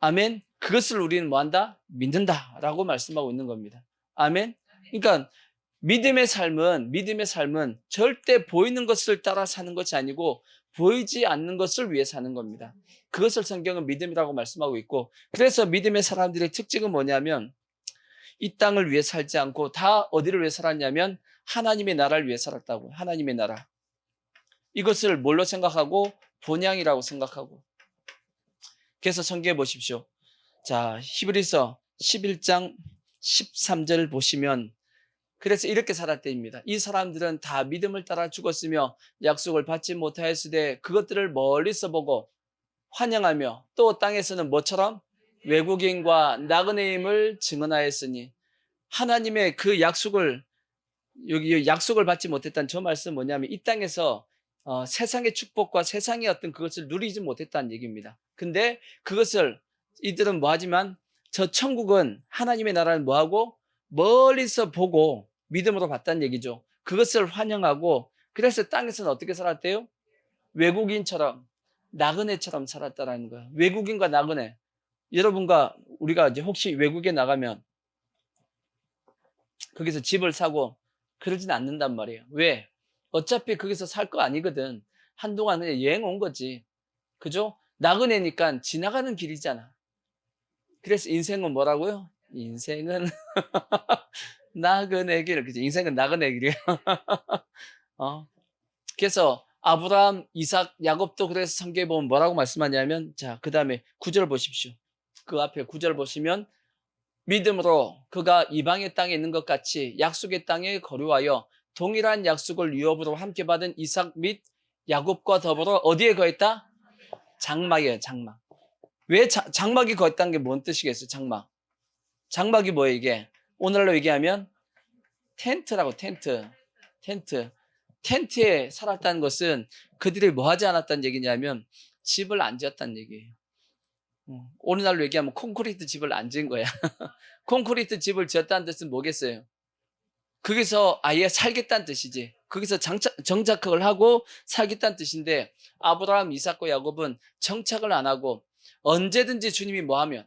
아멘. 그것을 우리는 뭐한다? 믿는다라고 말씀하고 있는 겁니다. 아멘. 그러니까 믿음의 삶은 절대 보이는 것을 따라 사는 것이 아니고 보이지 않는 것을 위해 사는 겁니다. 그것을 성경은 믿음이라고 말씀하고 있고, 그래서 믿음의 사람들의 특징은 뭐냐면 이 땅을 위해 살지 않고 다 어디를 위해 살았냐면 하나님의 나라를 위해 살았다고요. 하나님의 나라. 이것을 뭘로 생각하고? 본향이라고 생각하고. 그래서 성경에 보십시오. 자, 히브리서 11장 13절 보시면, 그래서 이렇게 살았대입니다. 이 사람들은 다 믿음을 따라 죽었으며 약속을 받지 못하였으되 그것들을 멀리서 보고 환영하며 또 땅에서는 뭐처럼? 외국인과 나그네임을 증언하였으니. 하나님의 그 약속을, 여기 약속을 받지 못했다는 저 말씀은 뭐냐면 이 땅에서 세상의 축복과 세상의 어떤 그것을 누리지 못했다는 얘기입니다. 근데 그것을 이들은 뭐하지만 저 천국은, 하나님의 나라는 뭐하고? 멀리서 보고 믿음으로 봤다는 얘기죠. 그것을 환영하고, 그래서 땅에서는 어떻게 살았대요? 외국인처럼, 나그네처럼 살았다라는 거예요. 외국인과 나그네. 여러분과 우리가 이제 혹시 외국에 나가면 거기서 집을 사고 그러진 않는단 말이에요. 왜? 어차피 거기서 살 거 아니거든. 한동안 그냥 여행 온 거지. 그죠? 나그네니까 지나가는 길이잖아. 그래서 인생은 뭐라고요? 인생은 나그네 길. 그죠? 인생은 나그네 길이에요. 그래서 아브라함, 이삭, 야곱도 그래서 성경에 보면 뭐라고 말씀하냐면, 자, 그 다음에 9절 보십시오. 그 앞에 9절 보시면 믿음으로 그가 이방의 땅에 있는 것 같이 약속의 땅에 거류하여 동일한 약속을 유업으로 함께 받은 이삭 및 야곱과 더불어 어디에 거했다? 장막이에요. 장막. 왜 장막이 거했다는 게 뭔 뜻이겠어요? 장막. 장막이 뭐예요 이게? 오늘날로 얘기하면 텐트라고. 텐트에 살았다는 것은 그들이 뭐 하지 않았다는 얘기냐면 집을 안 지었다는 얘기예요. 오늘날로 얘기하면 콘크리트 집을 안 지은 거야. 콘크리트 집을 지었다는 뜻은 뭐겠어요? 거기서 아예 살겠다는 뜻이지. 거기서 정착을 하고 살겠다는 뜻인데, 아브라함, 이삭과 야곱은 정착을 안 하고 언제든지 주님이 뭐 하면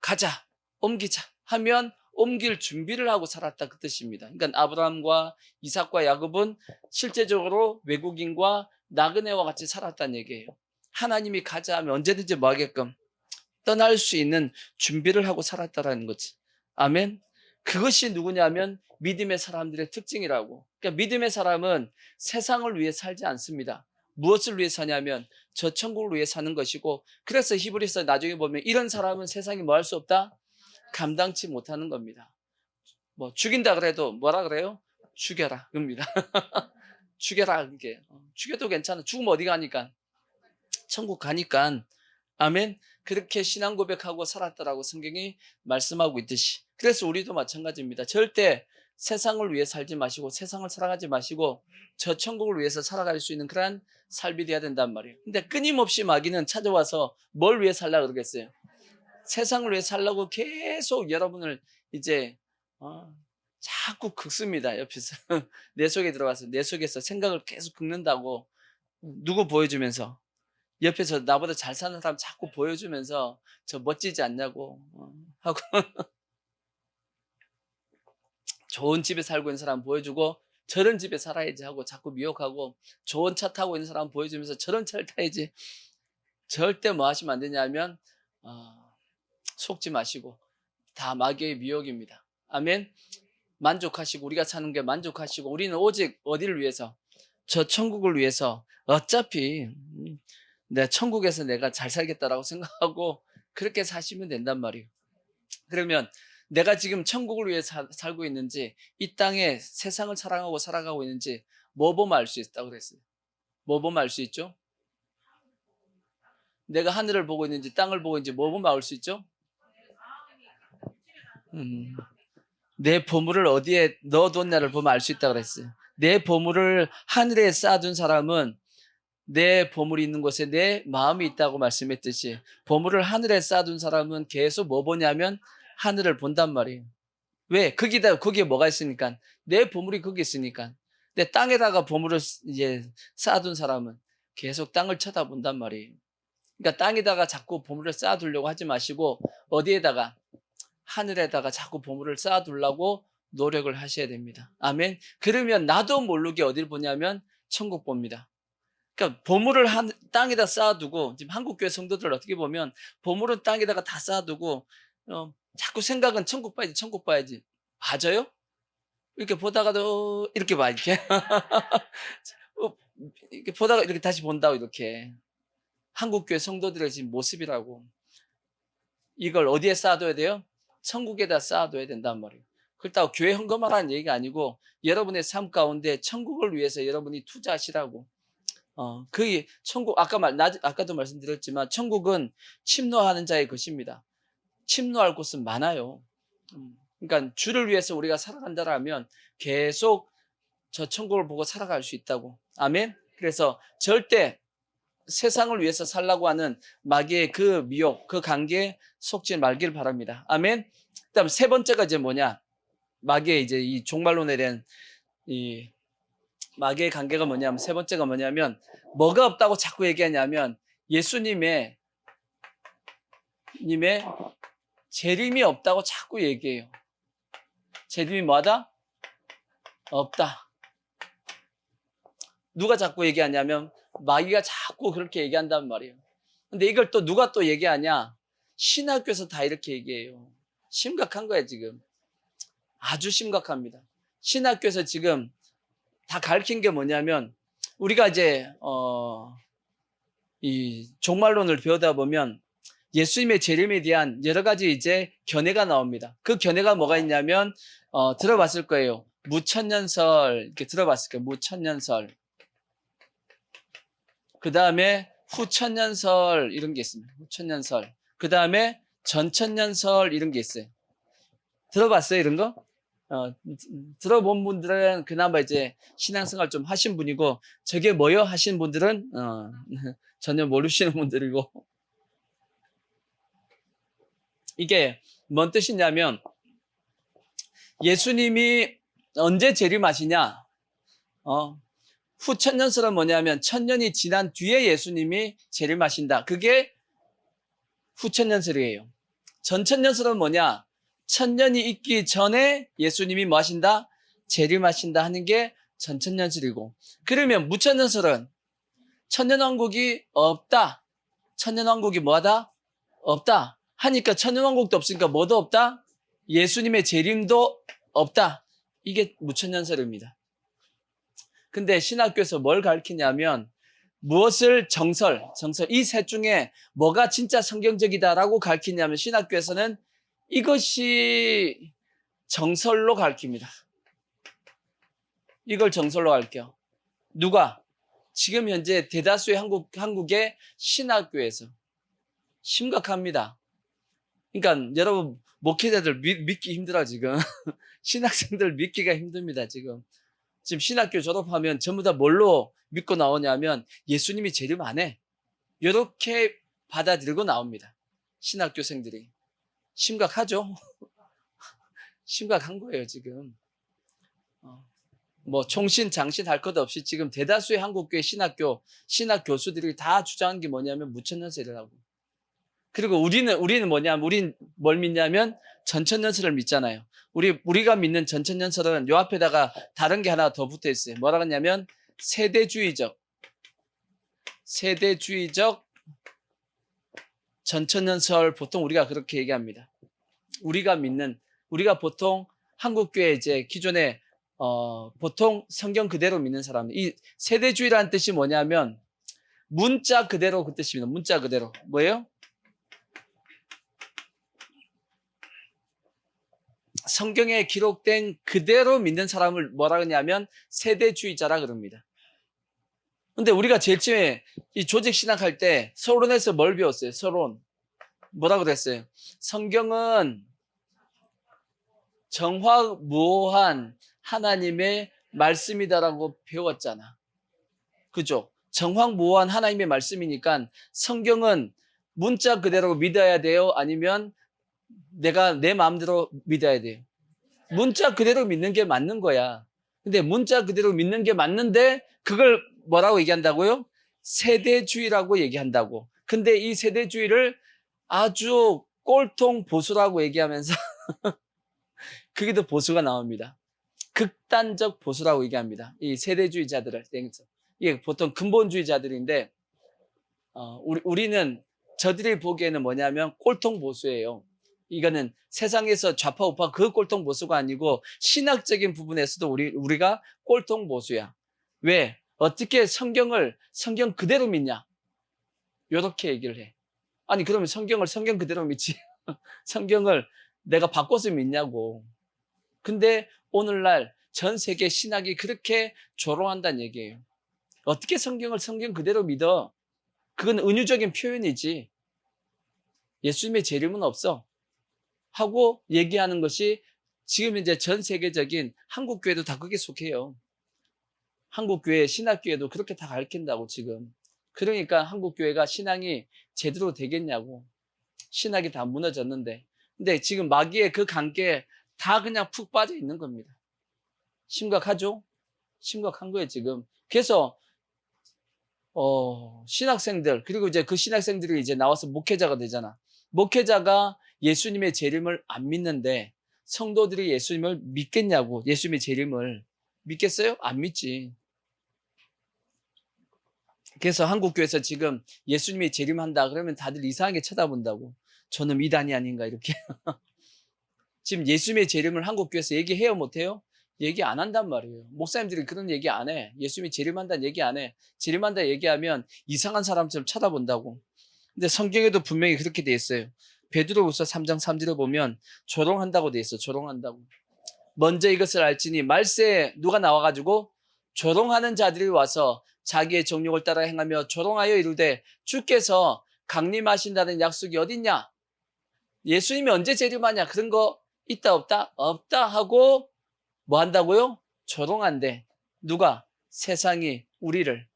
가자, 옮기자 하면 옮길 준비를 하고 살았다, 그 뜻입니다. 그러니까 아브라함과 이삭과 야곱은 실제적으로 외국인과 나그네와 같이 살았다는 얘기예요. 하나님이 가자 하면 언제든지 뭐 하게끔 떠날 수 있는 준비를 하고 살았다라는 거지. 아멘. 그것이 누구냐면 믿음의 사람들의 특징이라고. 그러니까 믿음의 사람은 세상을 위해 살지 않습니다. 무엇을 위해 사냐면 저 천국을 위해 사는 것이고, 그래서 히브리서 나중에 보면 이런 사람은 세상이 뭐 할 수 없다? 감당치 못하는 겁니다. 뭐 죽인다 그래도 뭐라 그래요? 죽여라 그럽니다. 죽여라. 이게 죽여도 괜찮아. 죽으면 어디 가니까? 천국 가니까. 아멘. 그렇게 신앙 고백하고 살았다라고 성경이 말씀하고 있듯이, 그래서 우리도 마찬가지입니다. 절대 세상을 위해 살지 마시고 세상을 살아가지 마시고 저 천국을 위해서 살아갈 수 있는 그러한 삶이 돼야 된단 말이에요. 근데 끊임없이 마귀는 찾아와서 뭘 위해 살라 그러겠어요? 세상을 위해 살라고 계속 여러분을 이제 자꾸 긁습니다. 옆에서 내 속에 들어가서 내 속에서 생각을 계속 긁는다고. 누구 보여주면서? 옆에서 나보다 잘 사는 사람 자꾸 보여주면서 저 멋지지 않냐고 하고 좋은 집에 살고 있는 사람 보여주고 저런 집에 살아야지 하고 자꾸 미혹하고 좋은 차 타고 있는 사람 보여주면서 저런 차를 타야지. 절대 뭐 하시면 안 되냐면 속지 마시고 다 마귀의 미혹입니다. 아멘. 만족하시고 우리가 사는 게 만족하시고 우리는 오직 어디를 위해서? 저 천국을 위해서 어차피 내 천국에서 내가 잘 살겠다라고 생각하고 그렇게 사시면 된단 말이에요. 그러면 내가 지금 천국을 위해 살고 있는지 이 땅에 세상을 사랑하고 살아가고 있는지 뭐 보면 알 수 있다고 그랬어요. 뭐 보면 알 수 있죠? 내가 하늘을 보고 있는지 땅을 보고 있는지 뭐 보면 알 수 있죠? 내 보물을 어디에 넣어뒀냐를 보면 알 수 있다고 그랬어요. 내 보물을 하늘에 쌓아둔 사람은 내 보물이 있는 곳에 내 마음이 있다고 말씀했듯이 보물을 하늘에 쌓아둔 사람은 계속 뭐 보냐면 하늘을 본단 말이에요. 왜? 거기에 뭐가 있으니까. 내 보물이 거기 있으니까. 내 땅에다가 보물을 이제 쌓아둔 사람은 계속 땅을 쳐다본단 말이에요. 그러니까 땅에다가 자꾸 보물을 쌓아두려고 하지 마시고 어디에다가? 하늘에다가 자꾸 보물을 쌓아두려고 노력을 하셔야 됩니다. 아멘. 그러면 나도 모르게 어딜 보냐면 천국 봅니다. 그러니까 보물을 땅에다 쌓아두고 지금 한국교회 성도들 어떻게 보면 보물은 땅에다가 다 쌓아두고 자꾸 생각은 천국 봐야지 천국 봐야지. 맞아요? 이렇게 보다가도 이렇게 봐 이렇게 이렇게 보다가 이렇게 다시 본다고 이렇게. 한국교회 성도들의 지금 모습이라고. 이걸 어디에 쌓아둬야 돼요? 천국에다 쌓아둬야 된단 말이에요. 그렇다고 교회 헌금하라는 얘기가 아니고 여러분의 삶 가운데 천국을 위해서 여러분이 투자하시라고. 그 천국 아까도 말씀드렸지만 천국은 침노하는 자의 것입니다. 침노할 곳은 많아요. 그러니까 주를 위해서 우리가 살아간다라면 계속 저 천국을 보고 살아갈 수 있다고. 아멘. 그래서 절대 세상을 위해서 살라고 하는 마귀의 그 미혹, 그 관계에 속지 말길 바랍니다. 아멘. 그다음 세 번째가 이제 뭐냐? 마귀의 이제 이 종말론에 대한 이 마귀의 관계가 뭐냐면 세 번째가 뭐냐면 뭐가 없다고 자꾸 얘기하냐면 예수님의 재림이 없다고 자꾸 얘기해요. 재림이 뭐하다? 없다. 누가 자꾸 얘기하냐면 마귀가 자꾸 그렇게 얘기한단 말이에요. 근데 이걸 또 누가 또 얘기하냐? 신학교에서 다 이렇게 얘기해요. 심각한 거예요, 지금. 아주 심각합니다. 신학교에서 지금 다 가르친 게 뭐냐면 우리가 이제 이 종말론을 배우다 보면 예수님의 재림에 대한 여러 가지 이제 견해가 나옵니다. 그 견해가 뭐가 있냐면 들어봤을 거예요. 무천년설 이렇게 들어봤을 거예요. 무천년설. 그 다음에 후천년설 이런 게 있습니다. 후천년설. 그 다음에 전천년설 이런 게 있어요. 들어봤어요, 이런 거? 들어본 분들은 그나마 이제 신앙생활 좀 하신 분이고 저게 뭐요? 하신 분들은 전혀 모르시는 분들이고. 이게 뭔 뜻이냐면 예수님이 언제 재림하시냐? 후천년설은 뭐냐면 천년이 지난 뒤에 예수님이 재림하신다. 그게 후천년설이에요. 전천년설은 뭐냐? 천년이 있기 전에 예수님이 뭐 하신다? 재림하신다 하는 게 전천년설이고. 그러면 무천년설은 천년왕국이 없다. 천년왕국이 뭐하다? 없다. 하니까 천년왕국도 없으니까 뭐도 없다? 예수님의 재림도 없다. 이게 무천년설입니다. 근데 신학교에서 뭘 가르치냐면 무엇을 정설 이 셋 중에 뭐가 진짜 성경적이다라고 가르치냐면 신학교에서는 이것이 정설로 가르칩니다. 이걸 정설로 가르쳐. 누가? 지금 현재 대다수의 한국의 신학교에서. 심각합니다. 그러니까 여러분 목회자들 믿기 힘들어 지금. 신학생들 믿기가 힘듭니다 지금. 지금 신학교 졸업하면 전부 다 뭘로 믿고 나오냐면 예수님이 재림 안 해. 이렇게 받아들이고 나옵니다. 신학교생들이. 심각하죠? 심각한 거예요 지금. 뭐 총신 장신 할 것 없이 지금 대다수의 한국교회 신학 교수들이 다 주장한 게 뭐냐면 무천년설이라고. 그리고 우리는 뭐냐면 우린 뭘 믿냐면 전천년설을 믿잖아요. 우리가 믿는 전천년설은 요 앞에다가 다른 게 하나 더 붙어 있어요. 뭐라 그러냐면 세대주의적 전천년설, 보통 우리가 그렇게 얘기합니다. 우리가 보통 한국교회 이제 기존에 보통 성경 그대로 믿는 사람, 이 세대주의라는 뜻이 뭐냐면 문자 그대로 그 뜻입니다. 문자 그대로. 뭐예요? 성경에 기록된 그대로 믿는 사람을 뭐라 그러냐면 세대주의자라 그럽니다. 근데 우리가 제일 처음에 이 조직 신학할 때 서론에서 뭘 배웠어요? 서론. 뭐라 그랬어요? 성경은 정확무오한 하나님의 말씀이다라고 배웠잖아. 그죠? 정확무오한 하나님의 말씀이니까 성경은 문자 그대로 믿어야 돼요? 아니면 내가 내 마음대로 믿어야 돼요? 문자 그대로 믿는 게 맞는 거야. 근데 문자 그대로 믿는 게 맞는데 그걸 뭐라고 얘기한다고요? 세대주의라고 얘기한다고. 근데 이 세대주의를 아주 꼴통 보수라고 얘기하면서 그게 더 보수가 나옵니다. 극단적 보수라고 얘기합니다. 이 세대주의자들을. 이게 보통 근본주의자들인데 우리는 저들이 보기에는 뭐냐면 꼴통 보수예요. 이거는 세상에서 좌파 우파 그 꼴통 보수가 아니고 신학적인 부분에서도 우리가 꼴통 보수야. 왜? 어떻게 성경 그대로 믿냐? 이렇게 얘기를 해. 아니 그러면 성경 그대로 믿지 성경을 내가 바꿔서 믿냐고. 근데 오늘날 전 세계 신학이 그렇게 조롱한다는 얘기예요. 어떻게 성경 그대로 믿어? 그건 은유적인 표현이지 예수님의 재림은 없어 하고 얘기하는 것이 지금 이제 전 세계적인 한국교회도 다 그게 속해요. 한국교회, 신학교회도 그렇게 다 가르친다고 지금. 그러니까 한국교회가 신앙이 제대로 되겠냐고. 신학이 다 무너졌는데. 근데 지금 마귀의 그 관계에 다 그냥 푹 빠져 있는 겁니다. 심각하죠? 심각한 거예요, 지금. 그래서, 신학생들, 그리고 이제 그 신학생들이 이제 나와서 목회자가 되잖아. 목회자가 예수님의 재림을 안 믿는데 성도들이 예수님을 믿겠냐고. 예수님의 재림을. 믿겠어요? 안 믿지. 그래서 한국교회에서 지금 예수님이 재림한다 그러면 다들 이상하게 쳐다본다고. 저는 이단이 아닌가 이렇게. 지금 예수님의 재림을 한국교회에서 얘기해요 못해요? 얘기 안 한단 말이에요. 목사님들이 그런 얘기 안 해. 예수님이 재림한다는 얘기 안 해. 재림한다 얘기하면 이상한 사람처럼 쳐다본다고. 근데 성경에도 분명히 그렇게 돼 있어요. 베드로후서 3장 3절에 보면 조롱한다고 돼 있어. 조롱한다고. 먼저 이것을 알지니 말세에 누가 나와가지고 조롱하는 자들이 와서 자기의 정욕을 따라 행하며 조롱하여 이르되 주께서 강림하신다는 약속이 어딨냐? 예수님이 언제 재림하냐? 그런 거 있다 없다? 없다 하고 뭐 한다고요? 조롱한대. 누가? 세상이 우리를.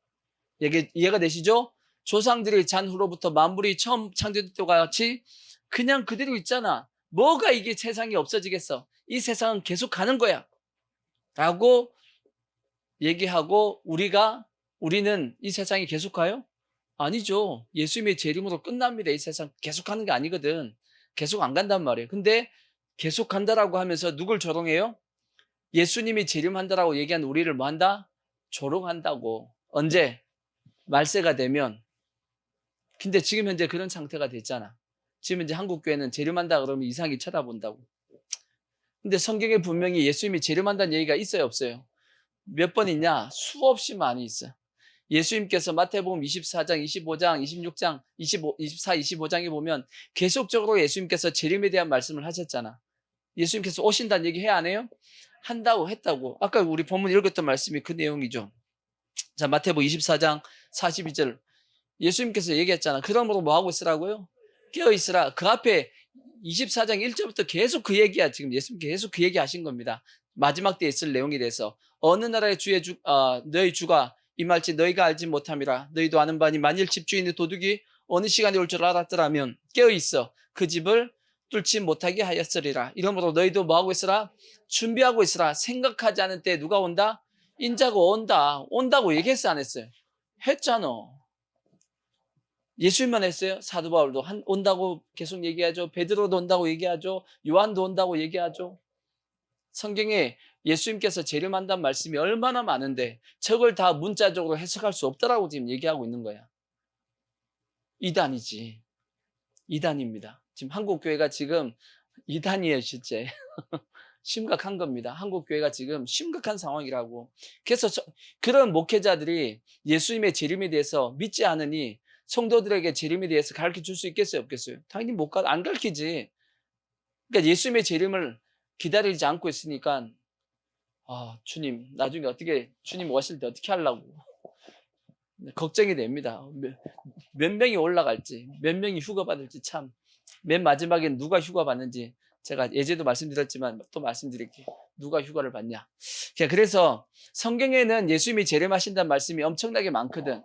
이해가 되시죠? 조상들이 잔 후로부터 만물이 처음 창조될 때와 같이 그냥 그대로 있잖아. 뭐가 이게 세상이 없어지겠어? 이 세상은 계속 가는 거야. 라고 얘기하고 우리는 이 세상이 계속 가요? 아니죠. 예수님의 재림으로 끝납니다. 이 세상 계속 가는 게 아니거든. 계속 안 간단 말이에요. 근데 계속 간다라고 하면서 누굴 조롱해요? 예수님이 재림한다라고 얘기한 우리를 뭐 한다? 조롱한다고. 언제? 말세가 되면. 근데 지금 현재 그런 상태가 됐잖아. 지금 이제 한국교회는 재림한다 그러면 이상하게 쳐다본다고. 근데 성경에 분명히 예수님이 재림한다는 얘기가 있어요 없어요? 몇 번 있냐? 수없이 많이 있어요. 예수님께서 마태복음 24장, 25장, 26장, 24, 25장에 보면 계속적으로 예수님께서 재림에 대한 말씀을 하셨잖아. 예수님께서 오신다는 얘기 해야 안 해요? 한다고 했다고. 아까 우리 본문 읽었던 말씀이 그 내용이죠. 자, 마태복음 24장 42절. 예수님께서 얘기했잖아. 그러므로 뭐 하고 있으라고요? 깨어있으라. 그 앞에 24장 1절부터 계속 그 얘기야. 지금 예수님께서 계속 그 얘기 하신 겁니다. 마지막 때에 있을 내용에 대해서. 어느 나라의 너희 주가 임할지 너희가 알지 못함이라. 너희도 아는 바니 만일 집주인의 도둑이 어느 시간에 올 줄 알았더라면 깨어있어. 그 집을 뚫지 못하게 하였으리라. 이러므로 너희도 뭐 하고 있으라? 준비하고 있으라. 생각하지 않은 때에 누가 온다? 인자가 온다. 온다고 얘기했어 안 했어요? 했잖아. 예수님만 했어요? 사도 바울도 온다고 계속 얘기하죠. 베드로도 온다고 얘기하죠. 요한도 온다고 얘기하죠. 성경에 예수님께서 재림한다는 말씀이 얼마나 많은데 저걸 다 문자적으로 해석할 수 없다라고 지금 얘기하고 있는 거야. 이단이지. 이단입니다. 지금 한국 교회가 지금 이단이에요, 실제. 심각한 겁니다. 한국 교회가 지금 심각한 상황이라고. 그래서 그런 목회자들이 예수님의 재림에 대해서 믿지 않으니 성도들에게 재림에 대해서 가르쳐 줄 수 있겠어요, 없겠어요? 당연히 안 가르치지. 그러니까 예수님의 재림을 기다리지 않고 있으니까 주님 나중에 주님 오실 때 어떻게 하려고 걱정이 됩니다. 몇 명이 올라갈지, 몇 명이 휴가 받을지 참. 맨 마지막엔 누가 휴가 받는지 제가 예전에도 말씀드렸지만 또 말씀드릴게요. 누가 휴가를 받냐. 그래서 성경에는 예수님이 재림하신다는 말씀이 엄청나게 많거든.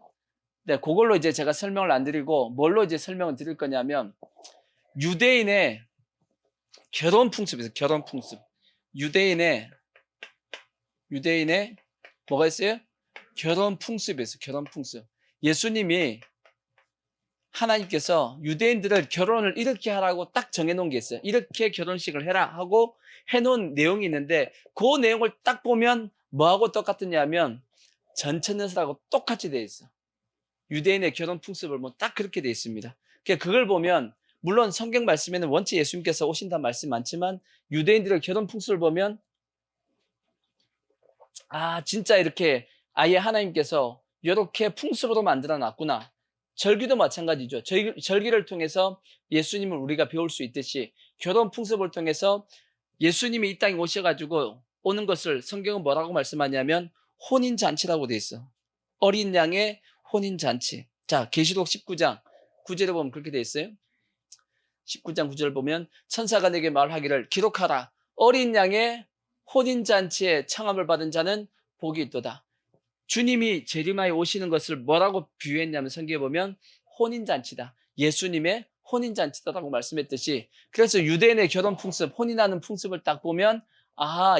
네, 그걸로 이제 제가 설명을 안 드리고 뭘로 이제 설명을 드릴 거냐면 유대인의 결혼 풍습에서 결혼 풍습. 유대인의 뭐가 있어요? 결혼 풍습에서 결혼 풍습. 예수님이 하나님께서 유대인들을 결혼을 이렇게 하라고 딱 정해놓은 게 있어요. 이렇게 결혼식을 해라 하고 해놓은 내용이 있는데 그 내용을 딱 보면 뭐하고 똑같으냐면 전천연설하고 똑같이 되어 있어. 유대인의 결혼 풍습을 뭐 딱 그렇게 되어 있습니다. 그걸 보면 물론 성경 말씀에는 원체 예수님께서 오신다는 말씀이 많지만 유대인들의 결혼 풍습을 보면 진짜 이렇게 아예 하나님께서 이렇게 풍습으로 만들어 놨구나. 절기도 마찬가지죠. 절기를 통해서 예수님을 우리가 배울 수 있듯이 결혼 풍습을 통해서 예수님이 이 땅에 오셔가지고 오는 것을 성경은 뭐라고 말씀하냐면 혼인잔치라고 돼 있어. 어린 양의 혼인잔치. 자, 계시록 19장 9절에 보면 그렇게 돼 있어요. 19장 9절 보면 천사가 내게 말하기를 기록하라. 어린 양의 혼인잔치에 청함을 받은 자는 복이 있도다. 주님이 재림하여 오시는 것을 뭐라고 비유했냐면 성경에 보면 혼인잔치다. 예수님의 혼인잔치다라고 말씀했듯이 그래서 유대인의 결혼 풍습, 혼인하는 풍습을 딱 보면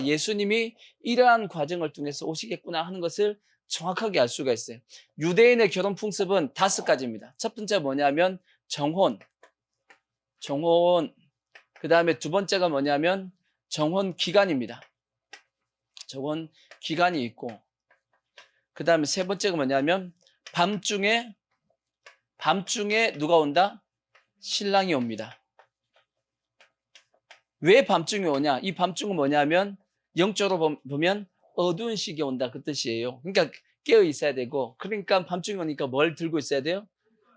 예수님이 이러한 과정을 통해서 오시겠구나 하는 것을 정확하게 알 수가 있어요. 유대인의 결혼 풍습은 5가지입니다. 첫 번째가 뭐냐면 정혼. 그 다음에 두 번째가 뭐냐면 정혼 기간입니다. 정혼 기간이 있고 그 다음에 세 번째가 뭐냐면 밤중에 누가 온다? 신랑이 옵니다. 왜 밤중에 오냐? 이 밤중은 뭐냐면 영적으로 보면 어두운 시기에 온다 그 뜻이에요. 그러니까 깨어 있어야 되고 그러니까 밤중에 오니까 뭘 들고 있어야 돼요?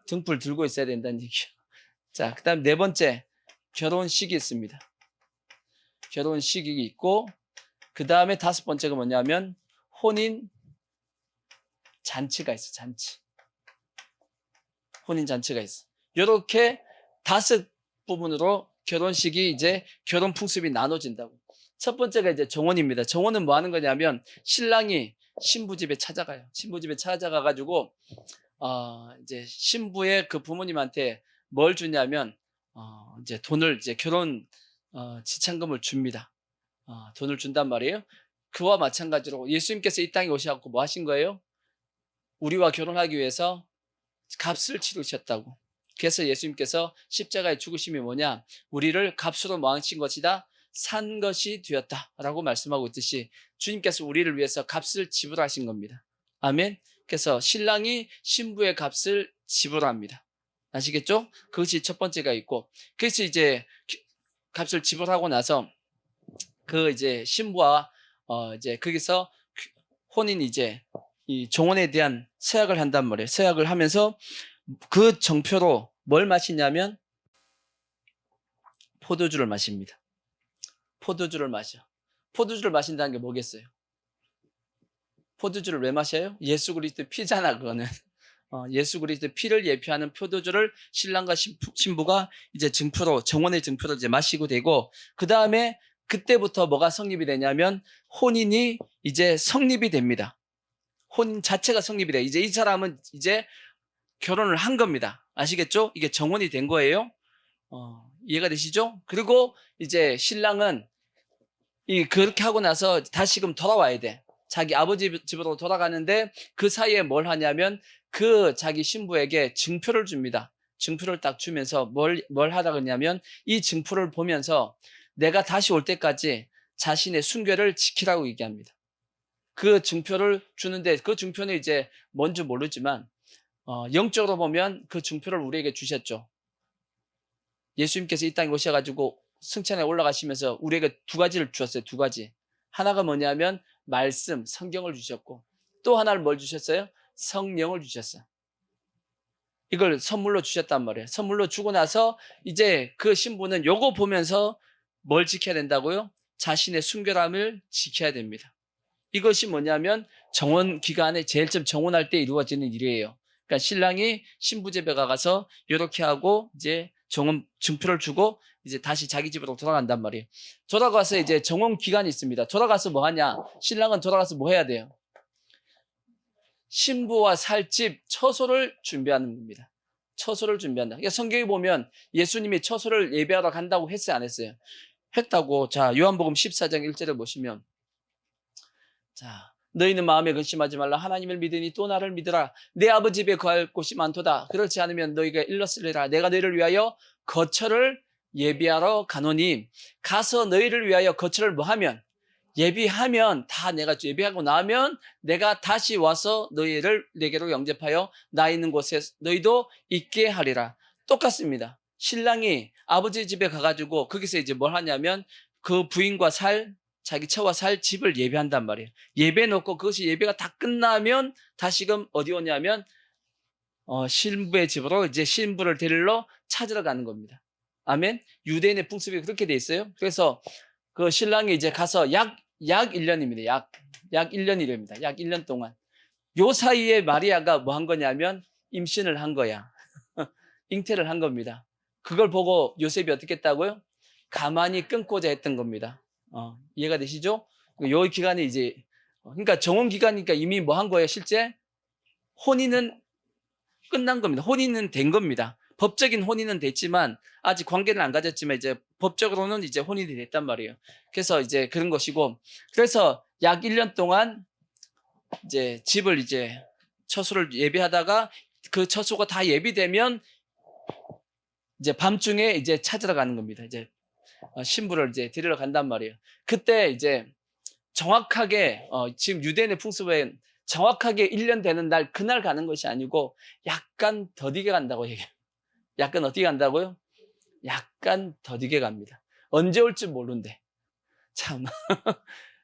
등불 들고 있어야 된다는 얘기죠. 자, 그 다음 네 번째 결혼식이 있습니다. 결혼식이 있고 그 다음에 다섯 번째가 뭐냐면 혼인 잔치가 있어. 혼인 잔치가 있어. 이렇게 5 부분으로 결혼식이 이제 결혼 풍습이 나눠진다고. 첫 번째가 이제 정혼입니다. 정혼은 뭐 하는 거냐면 신랑이 신부 집에 찾아가요. 신부 집에 찾아가가지고 이제 신부의 그 부모님한테 뭘 주냐면 이제 돈을 이제 결혼 지참금을 줍니다. 돈을 준단 말이에요. 그와 마찬가지로 예수님께서 이 땅에 오셔서 뭐 하신 거예요? 우리와 결혼하기 위해서 값을 치르셨다고. 그래서 예수님께서 십자가의 죽으심이 뭐냐? 우리를 값으로 모으신 것이다. 산 것이 되었다 라고 말씀하고 있듯이 주님께서 우리를 위해서 값을 지불하신 겁니다. 아멘. 그래서 신랑이 신부의 값을 지불합니다. 아시겠죠? 그것이 첫 번째가 있고 그래서 이제 값을 지불하고 나서 그 이제 신부와 이제 거기서 혼인 이제 이 정혼에 대한 서약을 한단 말이에요. 서약을 하면서 그 정표로 뭘 마시냐면 포도주를 마십니다. 포도주를 마셔. 포도주를 마신다는 게 뭐겠어요? 포도주를 왜 마셔요? 예수 그리스도의 피잖아, 그거는. 예수 그리스도의 피를 예표하는 포도주를 신랑과 신부가 이제 증표로, 정혼의 증표로 이제 마시고 되고, 그 다음에 그때부터 뭐가 성립이 되냐면, 혼인이 이제 성립이 됩니다. 혼인 자체가 성립이 돼요. 이제 이 사람은 이제 결혼을 한 겁니다. 아시겠죠? 이게 정혼이 된 거예요. 이해가 되시죠? 그리고 이제 신랑은 그렇게 하고 나서 다시금 돌아와야 돼. 자기 아버지 집으로 돌아가는데 그 사이에 뭘 하냐면 그 자기 신부에게 증표를 줍니다. 증표를 딱 주면서 뭘 하다 그러냐면 이 증표를 보면서 내가 다시 올 때까지 자신의 순결을 지키라고 얘기합니다. 그 증표를 주는데 그 증표는 이제 뭔지 모르지만 영적으로 보면 그 증표를 우리에게 주셨죠. 예수님께서 이 땅에 오셔가지고 승천에 올라가시면서 우리에게 두 가지를 주셨어요. 두 가지. 하나가 뭐냐면 말씀, 성경을 주셨고 또 하나를 뭘 주셨어요? 성령을 주셨어요. 이걸 선물로 주셨단 말이에요. 선물로 주고 나서 이제 그 신부는 요거 보면서 뭘 지켜야 된다고요? 자신의 순결함을 지켜야 됩니다. 이것이 뭐냐면 정원 기간에 제일 좀 정원할 때 이루어지는 일이에요. 그러니까 신랑이 신부 집에 가서 이렇게 하고 이제 정원 증표를 주고 이제 다시 자기 집으로 돌아간단 말이에요. 돌아가서 이제 정원 기간이 있습니다. 돌아가서 뭐 하냐? 신랑은 돌아가서 뭐 해야 돼요? 신부와 살 집 처소를 준비하는 겁니다. 처소를 준비한다. 그러니까 성경에 보면 예수님이 처소를 예배하러 간다고 했어요, 안 했어요? 했다고. 자, 요한복음 14장 1절을 보시면 자, 너희는 마음에 근심하지 말라. 하나님을 믿으니 또 나를 믿으라. 내 아버지 집에 거할 곳이 많도다. 그렇지 않으면 너희가 일렀으리라. 내가 너희를 위하여 거처를 예비하러 가노니 가서 너희를 위하여 거처를 뭐 하면? 예비하면 다 내가 예비하고 나면 내가 다시 와서 너희를 내게로 영접하여 나 있는 곳에 너희도 있게 하리라. 똑같습니다. 신랑이 아버지 집에 가가지고 거기서 이제 뭘 하냐면 그 부인과 자기 처와 살 집을 예배한단 말이에요. 예배 놓고 그것이 예배가 다 끝나면 다시금 어디 오냐면 신부의 집으로 이제 신부를 데리러 찾으러 가는 겁니다. 아멘. 유대인의 풍습이 그렇게 돼 있어요. 그래서 그 신랑이 이제 가서 약 1년입니다. 약 1년이랍니다. 약 1년 동안. 요 사이에 마리아가 뭐 한 거냐면 임신을 한 거야. 잉태를 한 겁니다. 그걸 보고 요셉이 어떻게 했다고요? 가만히 끊고자 했던 겁니다. 이해가 되시죠? 요 기간이 이제 그러니까 정원 기간이니까 이미 뭐 한 거예요? 실제 혼인은 끝난 겁니다. 혼인은 된 겁니다. 법적인 혼인은 됐지만 아직 관계를 안 가졌지만 이제 법적으로는 이제 혼인이 됐단 말이에요. 그래서 이제 그런 것이고 그래서 약 1년 동안 이제 집을 이제 처소를 예비하다가 그 처소가 다 예비되면 이제 밤중에 이제 찾으러 가는 겁니다. 이제 신부를 이제 데리러 간단 말이에요. 그때 이제 정확하게 지금 유대인의 풍습에 정확하게 1년 되는 날 그날 가는 것이 아니고 약간 더디게 간다고 얘기해요. 약간 어떻게 간다고요? 약간 더디게 갑니다. 언제 올지 모른대. 참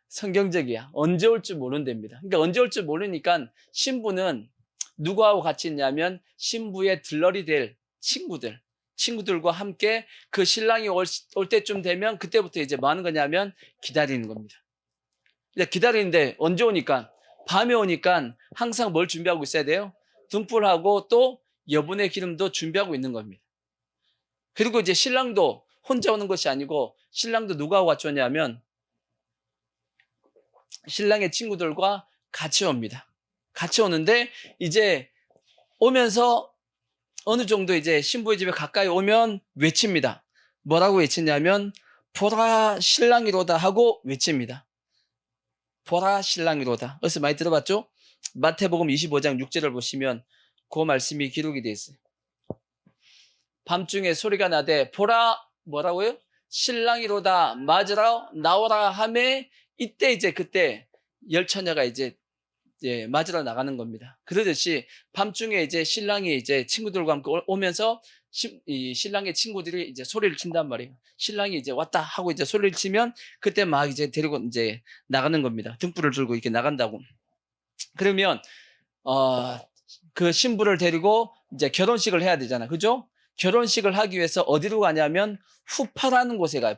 성경적이야. 언제 올지 모른답니다. 그러니까 언제 올지 모르니까 신부는 누구하고 같이 있냐면 신부의 들러리 될 친구들과 함께 그 신랑이 올 때쯤 되면 그때부터 이제 뭐 하는 거냐면 기다리는 겁니다. 기다리는데 언제 오니까? 밤에 오니까 항상 뭘 준비하고 있어야 돼요? 등불하고 또 여분의 기름도 준비하고 있는 겁니다. 그리고 이제 신랑도 혼자 오는 것이 아니고 신랑도 누구하고 같이 오냐면 신랑의 친구들과 같이 옵니다. 같이 오는데 이제 오면서 어느 정도 이제 신부의 집에 가까이 오면 외칩니다. 뭐라고 외치냐면 보라 신랑이로다 하고 외칩니다. 보라 신랑이로다. 어디서 많이 들어봤죠? 마태복음 25장 6절을 보시면 그 말씀이 기록이 되어 있어요. 밤중에 소리가 나되 보라 뭐라고요? 신랑이로다 맞으라 나오라 하매 이때 이제 그때 열처녀가 이제 맞으러 나가는 겁니다. 그러듯이 밤중에 이제 신랑이 이제 친구들과 함께 오면서 이 신랑의 친구들이 이제 소리를 친단 말이에요. 신랑이 이제 왔다 하고 이제 소리를 치면 그때 막 이제 데리고 이제 나가는 겁니다. 등불을 들고 이렇게 나간다고. 그러면 그 신부를 데리고 이제 결혼식을 해야 되잖아. 그죠? 결혼식을 하기 위해서 어디로 가냐면 후파라는 곳에 가요.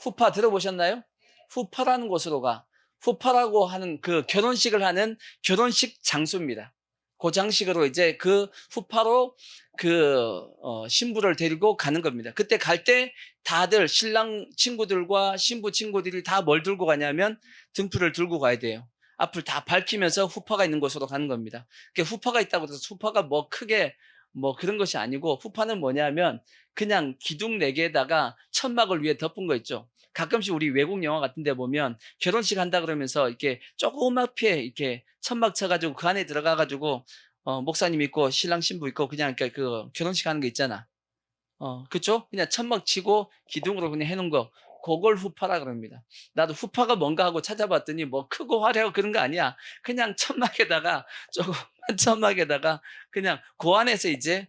후파 들어보셨나요? 후파라는 곳으로 가. 후파라고 하는 그 결혼식을 하는 결혼식 장소입니다. 그 장식으로 이제 그 후파로 그 신부를 데리고 가는 겁니다. 그때 갈 때 다들 신랑 친구들과 신부 친구들이 다 뭘 들고 가냐면 등불을 들고 가야 돼요. 앞을 다 밝히면서 후파가 있는 곳으로 가는 겁니다. 후파가 있다고 해서 후파가 뭐 크게 뭐 그런 것이 아니고, 후파는 뭐냐면 그냥 기둥 4개에다가 천막을 위에 덮은 거 있죠. 가끔씩 우리 외국 영화 같은 데 보면 결혼식 한다 그러면서 이렇게 조그맣게 이렇게 천막 쳐가지고 그 안에 들어가가지고 목사님 있고 신랑 신부 있고 그냥 그 결혼식 하는 거 있잖아. 그쵸? 그냥 천막 치고 기둥으로 그냥 해놓은 거. 그걸 후파라 그럽니다. 나도 후파가 뭔가 하고 찾아봤더니 뭐 크고 화려하고 그런 거 아니야. 그냥 천막에다가, 조그만 천막에다가 그냥 그 안에서 이제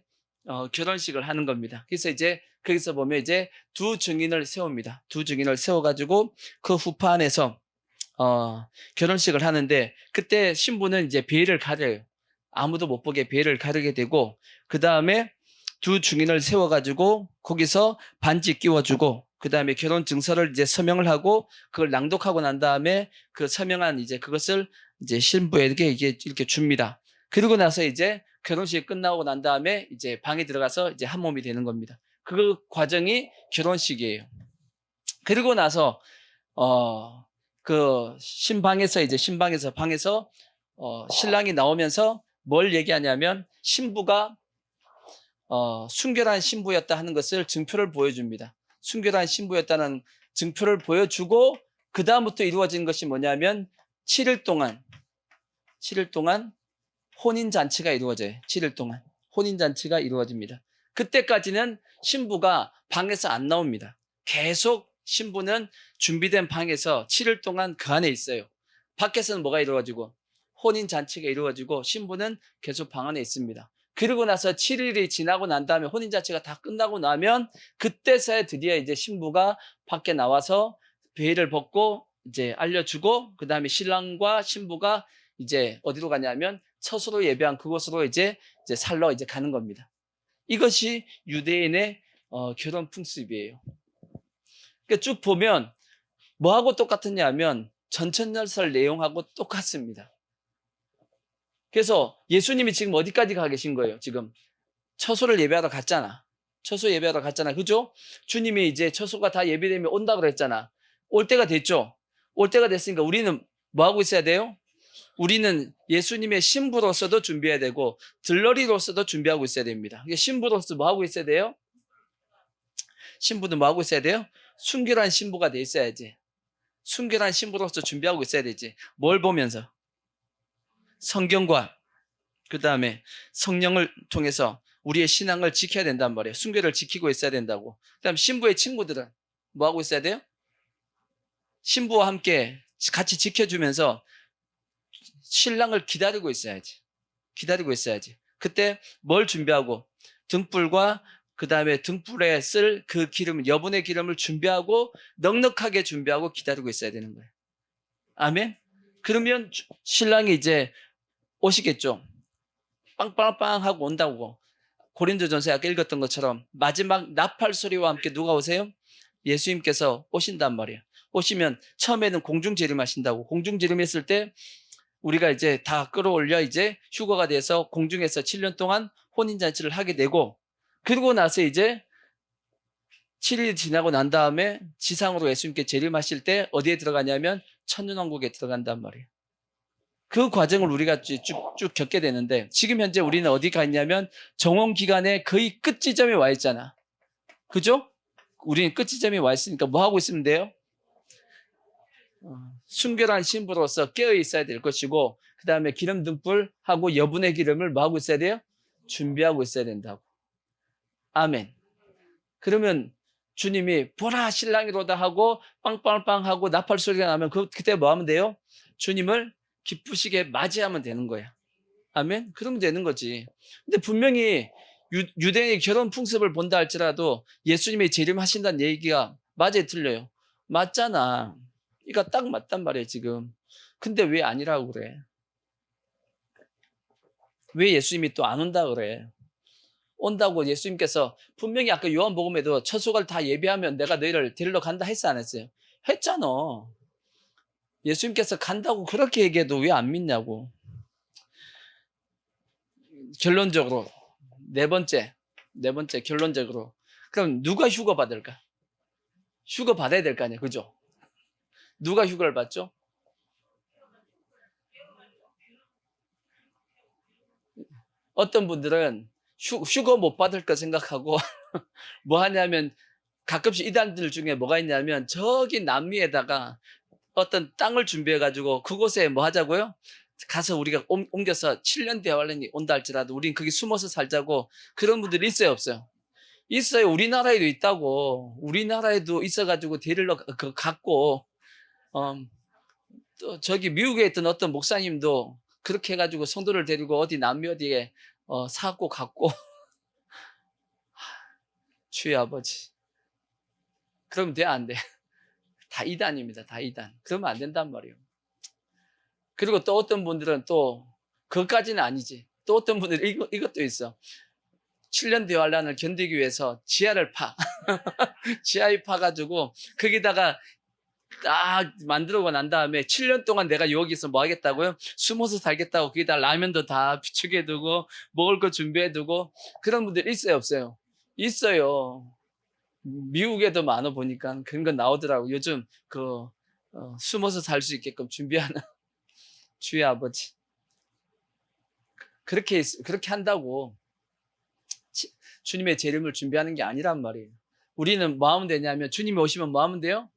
결혼식을 하는 겁니다. 그래서 이제 거기서 보면 이제 두 증인을 세웁니다. 두 증인을 세워가지고 그 후파 안에서 결혼식을 하는데, 그때 신부는 이제 베일을 가려요. 아무도 못 보게 베일을 가르게 되고, 그 다음에 두 증인을 세워가지고 거기서 반지 끼워주고, 그 다음에 결혼 증서를 이제 서명을 하고 그걸 낭독하고 난 다음에 그 서명한 이제 그것을 이제 신부에게 이게 이렇게 줍니다. 그리고 나서 이제 결혼식이 끝나고 난 다음에 이제 방에 들어가서 이제 한 몸이 되는 겁니다. 그 과정이 결혼식이에요. 그리고 나서 그 방에서 신랑이 나오면서 뭘 얘기하냐면, 신부가 순결한 신부였다 하는 것을 증표를 보여줍니다. 순결한 신부였다는 증표를 보여주고, 그 다음부터 이루어진 것이 뭐냐면 7일 동안 혼인잔치가 이루어져요. 7일 동안 혼인잔치가 이루어집니다. 그때까지는 신부가 방에서 안 나옵니다. 계속 신부는 준비된 방에서 7일 동안 그 안에 있어요. 밖에서는 뭐가 이루어지고, 혼인잔치가 이루어지고 신부는 계속 방 안에 있습니다. 그리고 나서 7일이 지나고 난 다음에 혼인잔치가 다 끝나고 나면, 그때서야 드디어 이제 신부가 밖에 나와서 베일을 벗고 이제 알려주고, 그 다음에 신랑과 신부가 이제 어디로 가냐면 처소로 예배한 그곳으로 이제 살러 이제 가는 겁니다. 이것이 유대인의 결혼 풍습이에요. 그러니까 쭉 보면 뭐하고 똑같느냐 하면 전천열설 내용하고 똑같습니다. 그래서 예수님이 지금 어디까지 가 계신 거예요? 지금 처소를 예배하러 갔잖아. 처소 예배하러 갔잖아. 그죠? 주님이 이제 처소가 다 예배되면 온다 그랬잖아. 올 때가 됐죠? 올 때가 됐으니까 우리는 뭐 하고 있어야 돼요? 우리는 예수님의 신부로서도 준비해야 되고 들러리로서도 준비하고 있어야 됩니다. 신부로서 뭐 하고 있어야 돼요? 신부는 뭐 하고 있어야 돼요? 순결한 신부가 돼 있어야지. 순결한 신부로서 준비하고 있어야 되지. 뭘 보면서? 성경과 그 다음에 성령을 통해서 우리의 신앙을 지켜야 된단 말이에요. 순결을 지키고 있어야 된다고. 그 다음에 신부의 친구들은 뭐 하고 있어야 돼요? 신부와 함께 같이 지켜주면서 신랑을 기다리고 있어야지. 그때 뭘 준비하고? 등불과 그 다음에 등불에 쓸 그 기름, 여분의 기름을 준비하고 넉넉하게 준비하고 기다리고 있어야 되는 거예요. 아멘? 그러면 신랑이 이제 오시겠죠. 빵빵빵 하고 온다고. 고린도전서에 아까 읽었던 것처럼 마지막 나팔 소리와 함께 누가 오세요? 예수님께서 오신단 말이에요. 오시면 처음에는 공중재림하신다고. 공중재림했을 때 우리가 이제 다 끌어올려 이제 휴거가 돼서 공중에서 7년 동안 혼인잔치를 하게 되고, 그리고 나서 이제 7일 지나고 난 다음에 지상으로 예수님께 재림하실 때 어디에 들어가냐면 천년왕국에 들어간단 말이에요. 그 과정을 우리가 쭉 겪게 되는데, 지금 현재 우리는 어디 가 있냐면 정원 기간의 거의 끝 지점에 와 있잖아. 그죠? 우리는 끝 지점에 와 있으니까 뭐 하고 있으면 돼요? 순결한 신부로서 깨어 있어야 될 것이고, 그 다음에 기름 등불하고 여분의 기름을 뭐 하고 있어야 돼요? 준비하고 있어야 된다고. 아멘. 그러면 주님이 보라 신랑이로다 하고 빵빵빵 하고 나팔 소리가 나면 그때 뭐 하면 돼요? 주님을 기쁘시게 맞이하면 되는 거야. 아멘. 그러면 되는 거지. 근데 분명히 유대인의 결혼 풍습을 본다 할지라도 예수님이 재림하신다는 얘기가 맞아요, 틀려요? 맞잖아. 이거 딱 맞단 말이에요, 지금. 근데 왜 아니라고 그래? 왜 예수님이 또 안 온다 그래? 온다고 예수님께서 분명히 아까 요한복음에도 처소가 다 예배하면 내가 너희를 데리러 간다 했어, 안 했어요? 했잖아. 예수님께서 간다고 그렇게 얘기해도 왜 안 믿냐고. 결론적으로 네 번째 결론적으로, 그럼 누가 휴거 받을까? 휴거 받아야 될 거 아니야, 그죠? 누가 휴거를 받죠? 어떤 분들은 휴거 못 받을 거 생각하고 뭐 하냐면 가끔씩 이단들 중에 뭐가 있냐면 저기 남미에다가 어떤 땅을 준비해 가지고 그곳에 뭐 하자고요? 가서 우리가 옮겨서 7년 대환란이 온다 할지라도 우린 거기 숨어서 살자고. 그런 분들이 있어요, 없어요? 있어요. 우리나라에도 있다고. 우리나라에도 있어 가지고 데리러 갔고, 또 저기 미국에 있던 어떤 목사님도 그렇게 해 가지고 성도를 데리고 어디 남미 어디에 사고 갔고. 주의 아버지. 그러면 돼, 안 돼? 다 이단입니다. 다 이단. 그러면 안 된단 말이에요. 그리고 또 어떤 분들은 또 그것까지는 아니지. 또 어떤 분들은 이것도 있어. 7년 대환란을 견디기 위해서 지하를 파. 지하에 파가지고 거기다가 딱 만들고 난 다음에 7년 동안 내가 여기서 뭐 하겠다고요? 숨어서 살겠다고 거기다 라면도 다 비축해 두고 먹을 거 준비해 두고. 그런 분들 있어요, 없어요? 있어요. 미국에도 많아 보니까 그런 거 나오더라고. 요즘 숨어서 살 수 있게끔 준비하는 주의 아버지. 그렇게 한다고 주님의 재림을 준비하는 게 아니란 말이에요. 우리는 뭐 하면 되냐면 주님이 오시면 뭐 하면 돼요?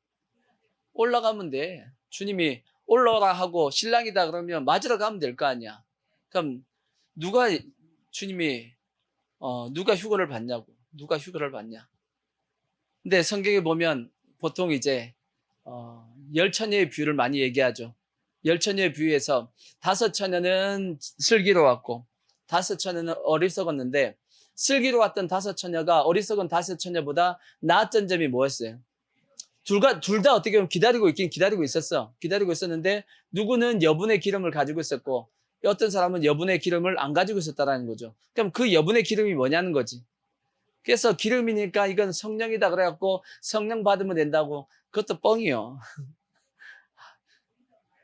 올라가면 돼. 주님이 올라오라 하고 신랑이다 그러면 맞으러 가면 될 거 아니야. 그럼 누가 휴거를 받냐고. 누가 휴거를 받냐. 근데 성경에 보면 보통 이제 열처녀의 비유를 많이 얘기하죠. 열처녀의 비유에서 5처녀는 슬기로웠고 5처녀는 어리석었는데, 슬기로웠던 5처녀가 어리석은 5처녀보다 나았던 점이 뭐였어요? 둘 다 어떻게 보면 기다리고 있었어. 기다리고 있었는데 누구는 여분의 기름을 가지고 있었고 어떤 사람은 여분의 기름을 안 가지고 있었다라는 거죠. 그럼 그 여분의 기름이 뭐냐는 거지. 그래서 기름이니까 이건 성령이다 그래갖고 성령 받으면 된다고. 그것도 뻥이요.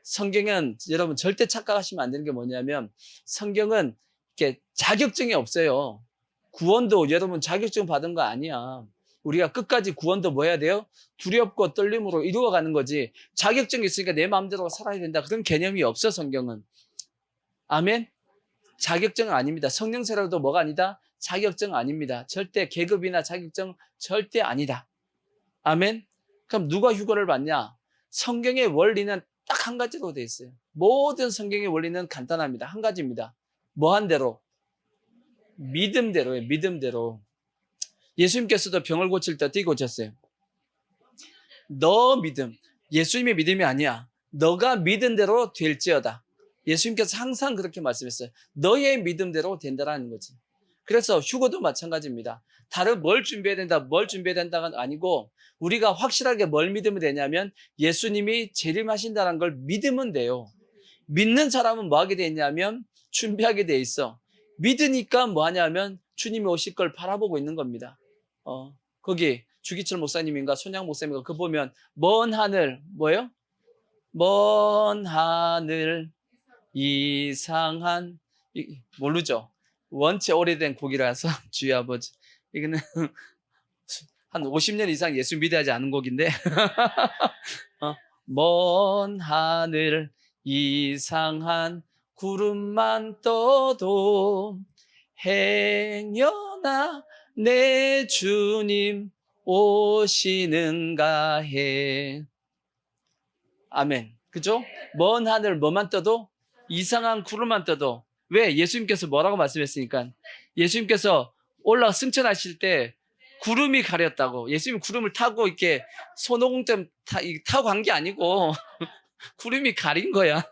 성경은 여러분 절대 착각하시면 안 되는 게 뭐냐면, 성경은 이렇게 자격증이 없어요. 구원도 여러분 자격증 받은 거 아니야. 우리가 끝까지 구원도 뭐 해야 돼요? 두렵고 떨림으로 이루어가는 거지. 자격증이 있으니까 내 마음대로 살아야 된다, 그런 개념이 없어 성경은. 아멘? 자격증은 아닙니다. 성령세라도 뭐가 아니다? 자격증 아닙니다. 절대 계급이나 자격증 절대 아니다. 아멘? 그럼 누가 휴거를 받냐? 성경의 원리는 딱 한 가지로 되어 있어요. 모든 성경의 원리는 간단합니다. 한 가지입니다. 뭐 한 대로? 믿음대로예요. 믿음대로. 예수님께서도 병을 고칠 때 어떻게 고쳤어요? 너 믿음. 예수님의 믿음이 아니야. 너가 믿은 대로 될지어다. 예수님께서 항상 그렇게 말씀했어요. 너의 믿음대로 된다라는 거지. 그래서 휴거도 마찬가지입니다. 다른 뭘 준비해야 된다가 아니고, 우리가 확실하게 뭘 믿으면 되냐면 예수님이 재림하신다는 걸 믿으면 돼요. 믿는 사람은 뭐 하게 돼 있냐면 준비하게 돼 있어. 믿으니까 뭐 하냐면 주님이 오실 걸 바라보고 있는 겁니다. 거기 주기철 목사님인가 손양 목사님인가 그거 보면 먼 하늘, 뭐예요? 먼 하늘 이상한, 모르죠? 원체 오래된 곡이라서 주의 아버지. 이거는 한 50년 이상 예수 믿어야지 아는 곡인데. 먼 하늘 이상한 구름만 떠도 행여나 내 주님 오시는가 해. 아멘. 그죠? 먼 하늘 뭐만 떠도? 이상한 구름만 떠도. 왜? 예수님께서 뭐라고 말씀했으니까. 예수님께서 승천하실 때 구름이 가렸다고. 예수님 구름을 타고 이렇게 손오공tem타고 간 게 아니고 구름이 가린 거야.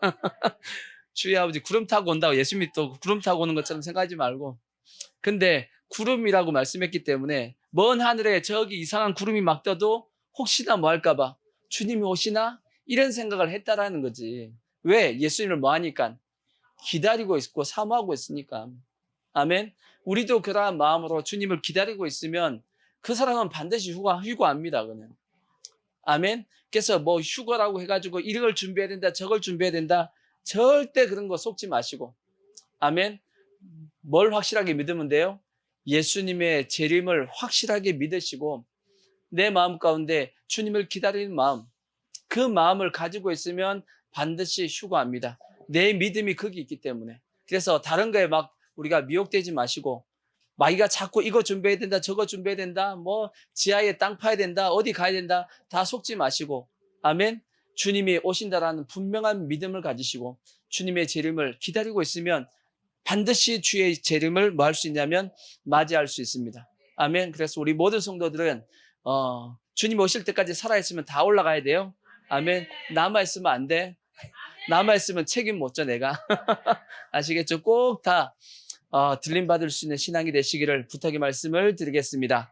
주의 아버지, 구름 타고 온다고 예수님이 또 구름 타고 오는 것처럼 생각하지 말고. 근데 구름이라고 말씀했기 때문에 먼 하늘에 저기 이상한 구름이 막 떠도 혹시나 뭐 할까봐 주님이 오시나? 이런 생각을 했다라는 거지. 왜? 예수님을 뭐 하니까? 기다리고 있고 사모하고 있으니까. 아멘. 우리도 그러한 마음으로 주님을 기다리고 있으면 그 사람은 반드시 휴거합니다. 그냥. 아멘. 그래서 뭐 휴거라고 해가지고 이걸 준비해야 된다, 저걸 준비해야 된다, 절대 그런 거 속지 마시고. 아멘. 뭘 확실하게 믿으면 돼요? 예수님의 재림을 확실하게 믿으시고 내 마음 가운데 주님을 기다리는 마음, 그 마음을 가지고 있으면 반드시 휴거합니다. 내 믿음이 거기 있기 때문에. 그래서 다른 거에 막 우리가 미혹되지 마시고 마귀가 자꾸 이거 준비해야 된다, 저거 준비해야 된다, 뭐 지하에 땅 파야 된다, 어디 가야 된다, 다 속지 마시고, 아멘. 주님이 오신다라는 분명한 믿음을 가지시고 주님의 재림을 기다리고 있으면 반드시 주의 재림을 뭐 할 수 있냐면 맞이할 수 있습니다. 아멘. 그래서 우리 모든 성도들은 주님 오실 때까지 살아있으면 다 올라가야 돼요. 아멘. 남아있으면 안 돼. 남아있으면 책임 못 져 내가. 아시겠죠? 꼭 다 들림받을 수 있는 신앙이 되시기를 부탁의 말씀을 드리겠습니다.